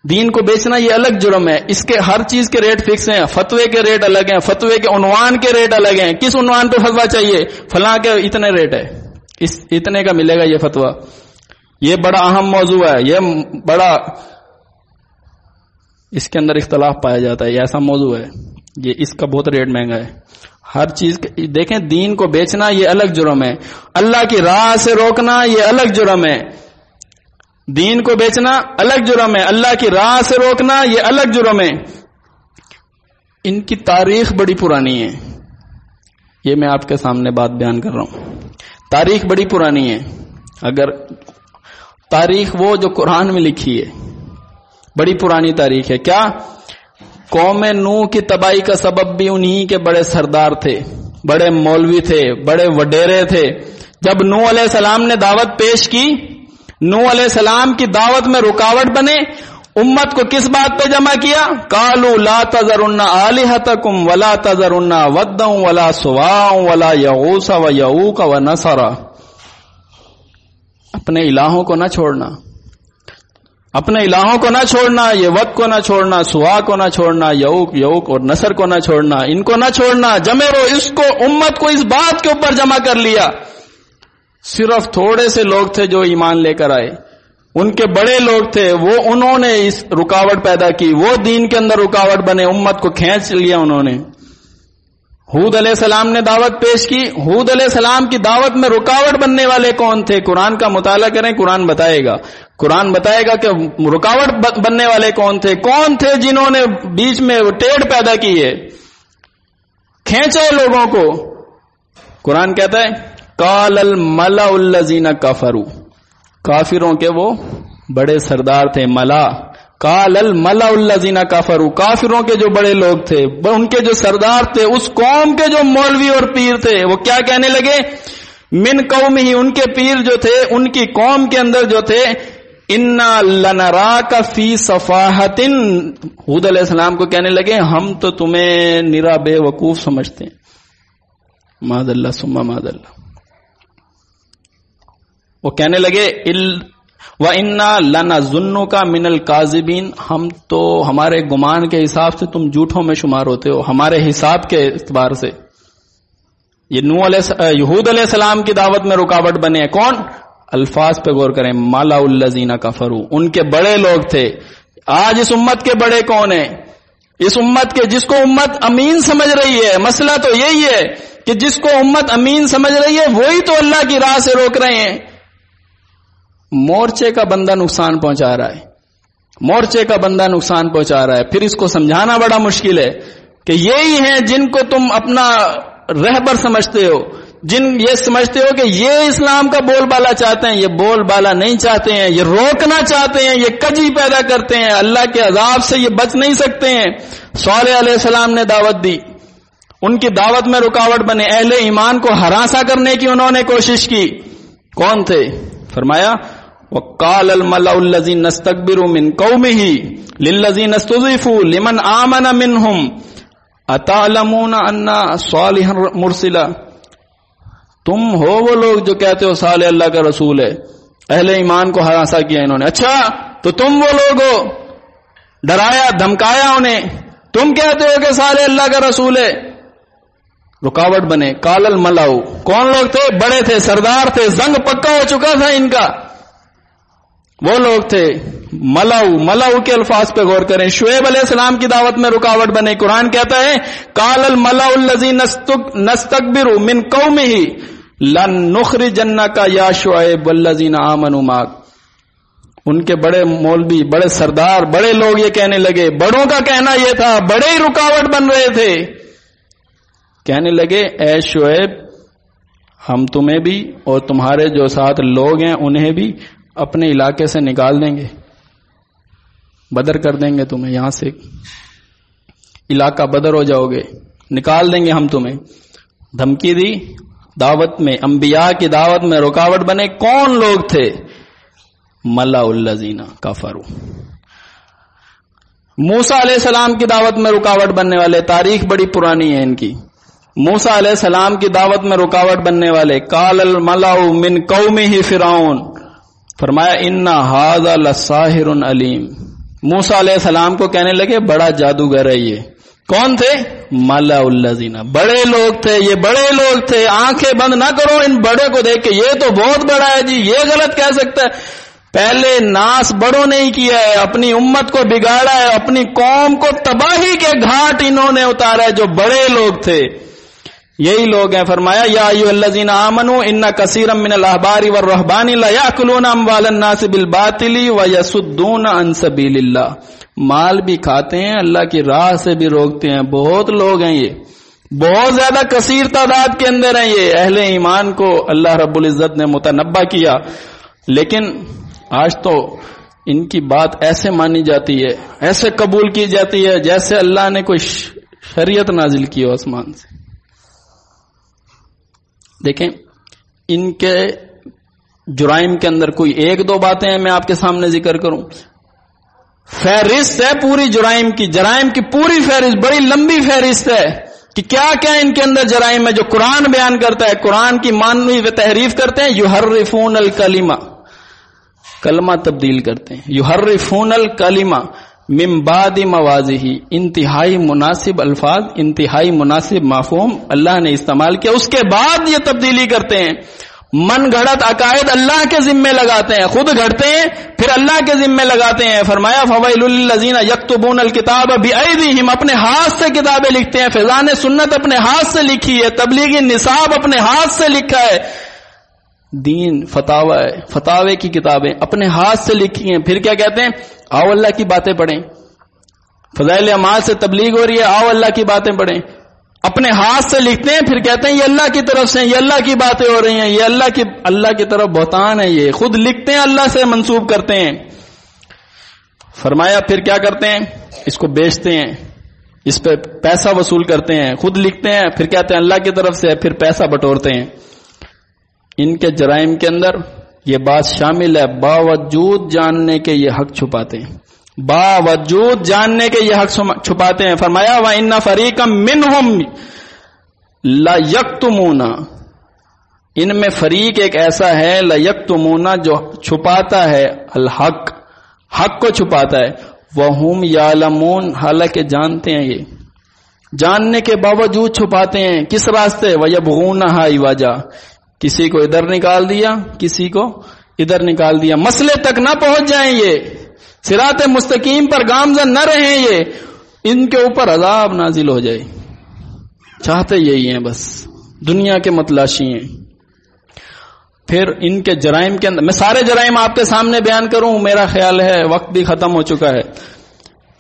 دین کو بیچنا یہ الگ جرم ہے، اس کے ہر چیز کے ریٹ فکس ہیں، فتوے کے ریٹ الگ ہیں، فتوے کے عنوان کے ریٹ الگ ہیں۔ کس عنوان پہ فتویٰ چاہیے؟ فلاں کے اتنے ریٹ ہے، اس اتنے کا ملے گا یہ فتویٰ۔ یہ بڑا اہم موضوع ہے، یہ بڑا اس کے اندر اختلاف پایا جاتا ہے، یہ ایسا موضوع ہے، یہ اس کا بہت ریٹ مہنگا ہے۔ ہر چیز دیکھیں، دین کو بیچنا یہ الگ جرم ہے، اللہ کی راہ سے روکنا یہ الگ جرم ہے۔ دین کو بیچنا الگ جرم ہے، اللہ کی راہ سے روکنا یہ الگ جرم ہے۔ ان کی تاریخ بڑی پرانی ہے، یہ میں آپ کے سامنے بات بیان کر رہا ہوں۔ تاریخ بڑی پرانی ہے، اگر تاریخ وہ جو قرآن میں لکھی ہے بڑی پرانی تاریخ ہے۔ کیا؟ قوم نوح کی تباہی کا سبب بھی انہی کے بڑے سردار تھے، بڑے مولوی تھے، بڑے وڈیرے تھے۔ جب نوح علیہ السلام نے دعوت پیش کی، نوح علیہ السلام کی دعوت میں رکاوٹ بنے، امت کو کس بات پہ جمع کیا؟ قالوا لا تذرن آلہتکم ولا تذرن ودا ولا سواع ولا یغوث ویعوق ونسر، اپنے الہوں کو نہ چھوڑنا، اپنے الہوں کو نہ چھوڑنا، یہ ود کو نہ چھوڑنا، سوا کو نہ چھوڑنا، یعوق اور نصر کو نہ چھوڑنا، ان کو نہ چھوڑنا، جمع رو اس کو، امت کو اس بات کے اوپر جمع کر لیا۔ صرف تھوڑے سے لوگ تھے جو ایمان لے کر آئے، ان کے بڑے لوگ تھے، وہ انہوں نے اس رکاوٹ پیدا کی، وہ دین کے اندر رکاوٹ بنے، امت کو کھینچ لیا انہوں نے۔ ہود علیہ السلام نے دعوت پیش کی، ہود علیہ السلام کی دعوت میں رکاوٹ بننے والے کون تھے؟ قرآن کا مطالعہ کریں، قرآن بتائے گا، قرآن بتائے گا کہ رکاوٹ بننے والے کون تھے، کون تھے جنہوں نے بیچ میں ٹیڑھ پیدا کی ہے، کھینچے لوگوں کو۔ قرآن کہتا ہے قال الملأ الذین کفروا، کافروں کے وہ بڑے سردار تھے، ملا۔ قال الملأ الذین کفروا، کافروں کے جو بڑے لوگ تھے، ان کے جو سردار تھے، اس قوم کے جو مولوی اور پیر تھے، وہ کیا کہنے لگے؟ من قومہ، ان کے پیر جو تھے، ان کی قوم کے اندر جو تھے، انا لنراک فی صفاحۃ، ہود علیہ السلام کو کہنے لگے ہم تو تمہیں نرا بے وقوف سمجھتے ہیں، معاذ اللہ ثم معاذ اللہ۔ وہ کہنے لگے وَإِنَّا لَنَظُنُّكَ مِنَ الْكَاذِبِينَ، ہم تو ہمارے گمان کے حساب سے تم جھوٹوں میں شمار ہوتے ہو، ہمارے حساب کے اعتبار سے۔ یہ ہود علیہ السلام کی دعوت میں رکاوٹ بنے ہیں کون؟ الفاظ پہ غور کریں. مالا الذین کفروا، ان کے بڑے لوگ تھے. آج اس امت کے بڑے کون ہیں؟ اس امت کے جس کو امت امین سمجھ رہی ہے. مسئلہ تو یہی ہے کہ جس کو امت امین سمجھ رہی ہے وہی تو اللہ کی راہ سے روک رہے ہیں. مورچے کا بندہ نقصان پہنچا رہا ہے، مورچے کا بندہ نقصان پہنچا رہا ہے. پھر اس کو سمجھانا بڑا مشکل ہے کہ یہی ہیں جن کو تم اپنا رہبر سمجھتے ہو، جن یہ سمجھتے ہو کہ یہ اسلام کا بول بالا چاہتے ہیں. یہ بول بالا نہیں چاہتے ہیں، یہ روکنا چاہتے ہیں، یہ کجی پیدا کرتے ہیں. اللہ کے عذاب سے یہ بچ نہیں سکتے ہیں. صالح علیہ السلام نے دعوت دی، ان کی دعوت میں رکاوٹ بنے. اہل ایمان کو ہراساں کرنے کی انہوں نے کوشش کی. کون تھے؟ فرمایا وَقَالَ الْمَلَأُ الَّذِينَ اسْتَكْبِرُوا مِنْ قَوْمِهِ لِلَّذِينَ اسْتُضْعِفُوا لِمَنْ آمَنَ مِنْهُمْ أَتَعْلَمُونَ أَنَّ صَالِحًا مُرْسِلًا. تم ہو وہ لوگ جو کہتے ہو صالح اللہ کا رسول ہے. اہل ایمان کو ہراساں کیا انہوں نے. اچھا تو تم وہ لوگ ہو، ڈرایا دھمکایا انہیں. تم کہتے ہو کہ صالح اللہ کا رسول ہے. رکاوٹ بنے. قال الملأ، کون لوگ تھے؟ بڑے تھے، سردار تھے، زنگ پکا ہو چکا تھا ان کا. وہ لوگ تھے ملأ کے الفاظ پہ غور کریں. شعیب علیہ السلام کی دعوت میں رکاوٹ بنے. قرآن کہتا ہے قال الملأ الذین نستكبروا من قومه لن نخرجنک یا شعیب والذین آمنوا معک. ان کے بڑے مولوی، بڑے سردار، بڑے لوگ یہ کہنے لگے. بڑوں کا کہنا یہ تھا، بڑے ہی رکاوٹ بن رہے تھے. کہنے لگے اے شعیب ہم تمہیں بھی اور تمہارے جو ساتھ لوگ ہیں انہیں بھی اپنے علاقے سے نکال دیں گے، بدر کر دیں گے تمہیں. یہاں سے علاقہ بدر ہو جاؤ گے، نکال دیں گے ہم تمہیں. دھمکی دی. دعوت میں، انبیاء کی دعوت میں رکاوٹ بنے. کون لوگ تھے؟ ملأ الذین کفروا. موسیٰ علیہ السلام کی دعوت میں رکاوٹ بننے والے. تاریخ بڑی پرانی ہے ان کی. موسیٰ علیہ السلام کی دعوت میں رکاوٹ بننے والے. قال الملأ من قومه فرعون، فرمایا ان ھذا لساحر علیم. موسیٰ علیہ السلام کو کہنے لگے بڑا جادوگر ہے یہ. کون تھے؟ ملأ الذین، بڑے لوگ تھے. یہ بڑے لوگ تھے. آنکھیں بند نہ کرو ان بڑے کو دیکھ کے، یہ تو بہت بڑا ہے جی، یہ غلط کہہ سکتا ہے. پہلے ناس بڑوں نے ہی کیا ہے، اپنی امت کو بگاڑا ہے، اپنی قوم کو تباہی کے گھاٹ انہوں نے اتارا ہے. جو بڑے لوگ تھے یہی لوگ ہیں. فرمایا یا ایھا الذین آمنوا ان کثیرا من الاحبار والرهبان لا یاکلون اموال الناس بالباطل ویصدون عن سبیل اللہ. مال بھی کھاتے ہیں، اللہ کی راہ سے بھی روکتے ہیں. بہت لوگ ہیں یہ، بہت زیادہ کثیر تعداد کے اندر ہیں یہ. اہل ایمان کو اللہ رب العزت نے متنبہ کیا، لیکن آج تو ان کی بات ایسے مانی جاتی ہے، ایسے قبول کی جاتی ہے جیسے اللہ نے کوئی شریعت نازل کی ہو آسمان سے. دیکھیں ان کے جرائم کے اندر کوئی ایک دو باتیں ہیں میں آپ کے سامنے ذکر کروں. فہرست ہے پوری جرائم کی پوری فہرست، بڑی لمبی فہرست ہے کہ کیا کیا ان کے اندر جرائم ہے جو قرآن بیان کرتا ہے. قرآن کی مانوی و تحریف کرتے ہیں. یحرفون الکلمہ، کلمہ تبدیل کرتے ہیں. یحرفون الکلمہ من بعد مواضعہ، انتہائی مناسب الفاظ، انتہائی مناسب مفہوم اللہ نے استعمال کیا، اس کے بعد یہ تبدیلی کرتے ہیں. من گھڑت عقائد اللہ کے ذمے لگاتے ہیں، خود گھڑتے ہیں پھر اللہ کے ذمے لگاتے ہیں. فرمایا فویل للذین یکتبون الکتاب بایدیہم، اپنے ہاتھ سے کتابیں لکھتے ہیں. فیضان سنت اپنے ہاتھ سے لکھی ہے، تبلیغ نصاب اپنے ہاتھ سے لکھا ہے، دین فتاوے کی کتابیں اپنے ہاتھ سے لکھی ہیں. پھر کیا کہتے ہیں؟ آؤ اللہ کی باتیں پڑھیں. فضائل اعمال سے تبلیغ ہو رہی ہے، آؤ اللہ کی باتیں پڑھیں. اپنے ہاتھ سے لکھتے ہیں، پھر کہتے ہیں یہ اللہ کی طرف سے، یہ اللہ کی باتیں ہو رہی ہیں، یہ اللہ کی طرف بہتان ہے. یہ خود لکھتے ہیں، اللہ سے منسوب کرتے ہیں. فرمایا پھر کیا کرتے ہیں؟ اس کو بیچتے ہیں، اس پہ پیسہ وصول کرتے ہیں. خود لکھتے ہیں پھر کہتے ہیں اللہ کی طرف سے، پھر پیسہ بٹورتے ہیں. ان کے جرائم کے اندر یہ بات شامل ہے، باوجود جاننے کے یہ حق چھپاتے ہیں، باوجود جاننے کے یہ حق چھپاتے ہیں. فرمایا وَإِنَّ فَرِيقًا مِّنْهُمْ لَيَكْتُمُونَ، ان میں فریق ایک ایسا ہے لَيَكْتُمُونَ جو چھپاتا ہے الحق، حق کو چھپاتا ہے. وَهُمْ يَعْلَمُونَ، حالانکہ جانتے ہیں، یہ جاننے کے باوجود چھپاتے ہیں. کس راستے؟ وَيَبْغُونَهَا عِوَجًا، کسی کو ادھر نکال دیا، کسی کو ادھر نکال دیا، مسئلے تک نہ پہنچ جائیں، یہ صراط مستقیم پر گامزن نہ رہیں، یہ ان کے اوپر عذاب نازل ہو جائے، چاہتے یہی ہیں، بس دنیا کے متلاشی ہیں۔ پھر ان کے جرائم کے اندر میں سارے جرائم آپ کے سامنے بیان کروں، میرا خیال ہے وقت بھی ختم ہو چکا ہے۔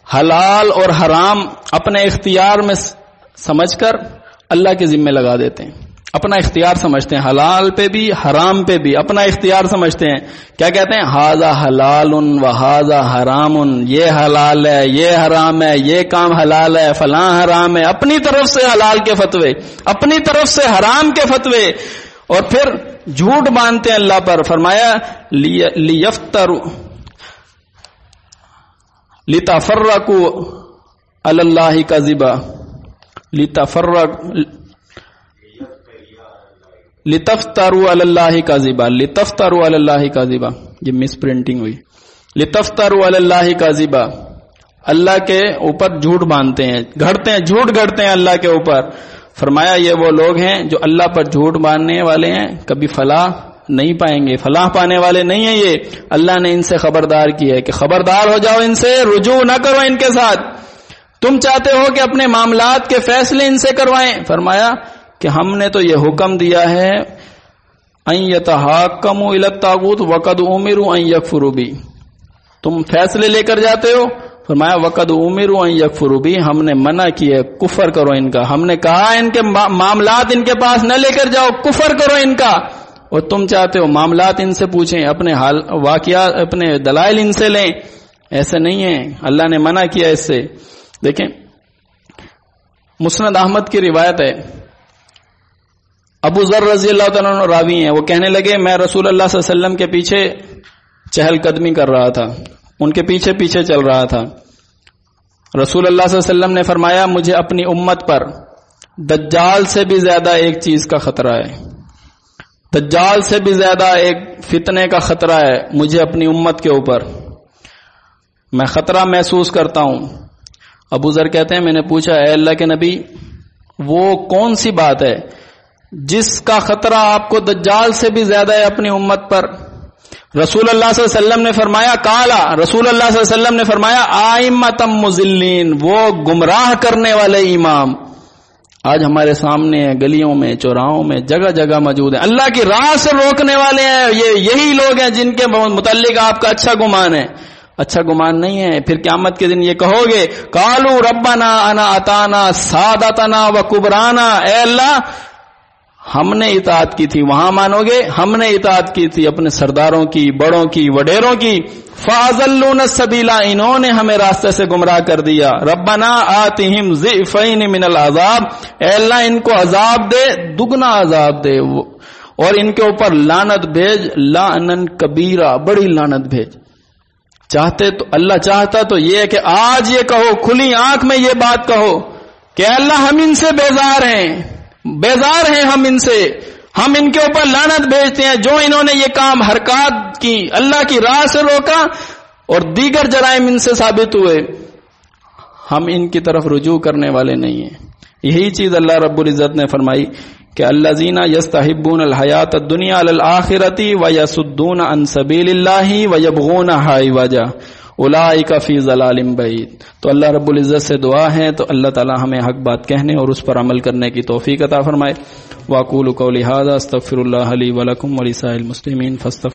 حلال اور حرام اپنے اختیار میں سمجھ کر اللہ کے ذمے لگا دیتے ہیں، اپنا اختیار سمجھتے ہیں، حلال پہ بھی حرام پہ بھی اپنا اختیار سمجھتے ہیں۔ کیا کہتے ہیں؟ ھذا حلال و ھذا حرام، یہ حلال ہے، یہ حرام ہے، یہ کام حلال ہے، فلاں حرام ہے، اپنی طرف سے حلال کے فتوے، اپنی طرف سے حرام کے فتوے، اور پھر جھوٹ باندھتے ہیں اللہ پر۔ فرمایا لیفتروا لتفرقوا علی اللہ کذبا، لتفتروا علی اللہ کذبا، لتفتروا علی اللہ کذبا، یہ مس پرنٹنگ ہوئی، لتفتروا علی اللہ کذبا، اللہ کے اوپر جھوٹ باندھتے ہیں، گھڑتے ہیں، جھوٹ گھڑتے ہیں اللہ کے اوپر۔ فرمایا یہ وہ لوگ ہیں جو اللہ پر جھوٹ باندھنے والے ہیں، کبھی فلاح نہیں پائیں گے، فلاح پانے والے نہیں ہیں یہ۔ اللہ نے ان سے خبردار کیا ہے کہ خبردار ہو جاؤ، ان سے رجوع نہ کرو ان کے ساتھ۔ تم چاہتے ہو کہ اپنے معاملات کے فیصلے ان سے کروائیں، فرمایا کہ ہم نے تو یہ حکم دیا ہے ان یتحاکموا الی الطاغوت وقد امروا ان یکفروا بی، تم فیصلے لے کر جاتے ہو، فرمایا وقد امروا ان یکفروا بی، ہم نے منع کیا کفر کرو ان کا، ہم نے کہا ان کے معاملات ان کے پاس نہ لے کر جاؤ، کفر کرو ان کا، اور تم چاہتے ہو معاملات ان سے پوچھیں، اپنے حال واقعات، اپنے دلائل ان سے لیں۔ ایسے نہیں ہے، اللہ نے منع کیا اس سے۔ دیکھیں مسند احمد کی روایت ہے، ابو ذر رضی اللہ تعالیٰ عنہ راوی ہیں، وہ کہنے لگے میں رسول اللہ صلی اللہ علیہ وسلم کے پیچھے چہل قدمی کر رہا تھا، ان کے پیچھے پیچھے چل رہا تھا۔ رسول اللہ صلی اللہ علیہ وسلم نے فرمایا مجھے اپنی امت پر دجال سے بھی زیادہ ایک چیز کا خطرہ ہے، دجال سے بھی زیادہ ایک فتنے کا خطرہ ہے مجھے اپنی امت کے اوپر، میں خطرہ محسوس کرتا ہوں۔ ابو ذر کہتے ہیں میں نے پوچھا اے اللہ کے نبی وہ کون سی بات ہے جس کا خطرہ آپ کو دجال سے بھی زیادہ ہے اپنی امت پر؟ رسول اللہ صلی اللہ علیہ وسلم نے فرمایا کالا، رسول اللہ صلی اللہ علیہ وسلم نے فرمایا آئمتم مضلین، وہ گمراہ کرنے والے امام آج ہمارے سامنے ہیں، گلیوں میں، چوراہوں میں، جگہ جگہ موجود ہیں، اللہ کی راہ سے روکنے والے ہیں، یہی لوگ ہیں جن کے متعلق آپ کا اچھا گمان ہے۔ اچھا گمان نہیں ہے، پھر قیامت کے دن یہ کہو گے قالوا ربنا انا اطعنا سادتنا وکبرانا، اے اللہ ہم نے اطاعت کی تھی، وہاں مانو گے ہم نے اطاعت کی تھی اپنے سرداروں کی، بڑوں کی، وڈیروں کی، فاضلون السبیل، انہوں نے ہمیں راستے سے گمراہ کر دیا۔ ربنا آتہم ضعفین من العذاب، اے اللہ ان کو عذاب دے، دگنا عذاب دے، اور ان کے اوپر لعنت بھیج، لعنن کبیرہ، بڑی لعنت بھیج۔ چاہتے تو اللہ چاہتا تو یہ کہ آج یہ کہو، کھلی آنکھ میں یہ بات کہو کہ اللہ ہم ان سے بیزار ہیں، بیزار ہیں ہم ان سے، ہم ان کے اوپر لعنت بھیجتے ہیں جو انہوں نے یہ کام حرکات کی، اللہ کی راہ سے روکا اور دیگر جرائم ان سے ثابت ہوئے، ہم ان کی طرف رجوع کرنے والے نہیں ہیں۔ یہی چیز اللہ رب العزت نے فرمائی کہ الذین یستحبون الحیات الدنیا علی الآخرۃ ویصدون عن سبیل اللہ ویبغونہا عوجا اولئک فی ضلال بعید۔ تو اللہ رب العزت سے دعا ہے تو اللہ تعالی ہمیں حق بات کہنے اور اس پر عمل کرنے کی توفیق عطا فرمائے۔ واقول قولی ھذا استغفر اللہ لی ولکم ولسائر المسلمین فاستغفروا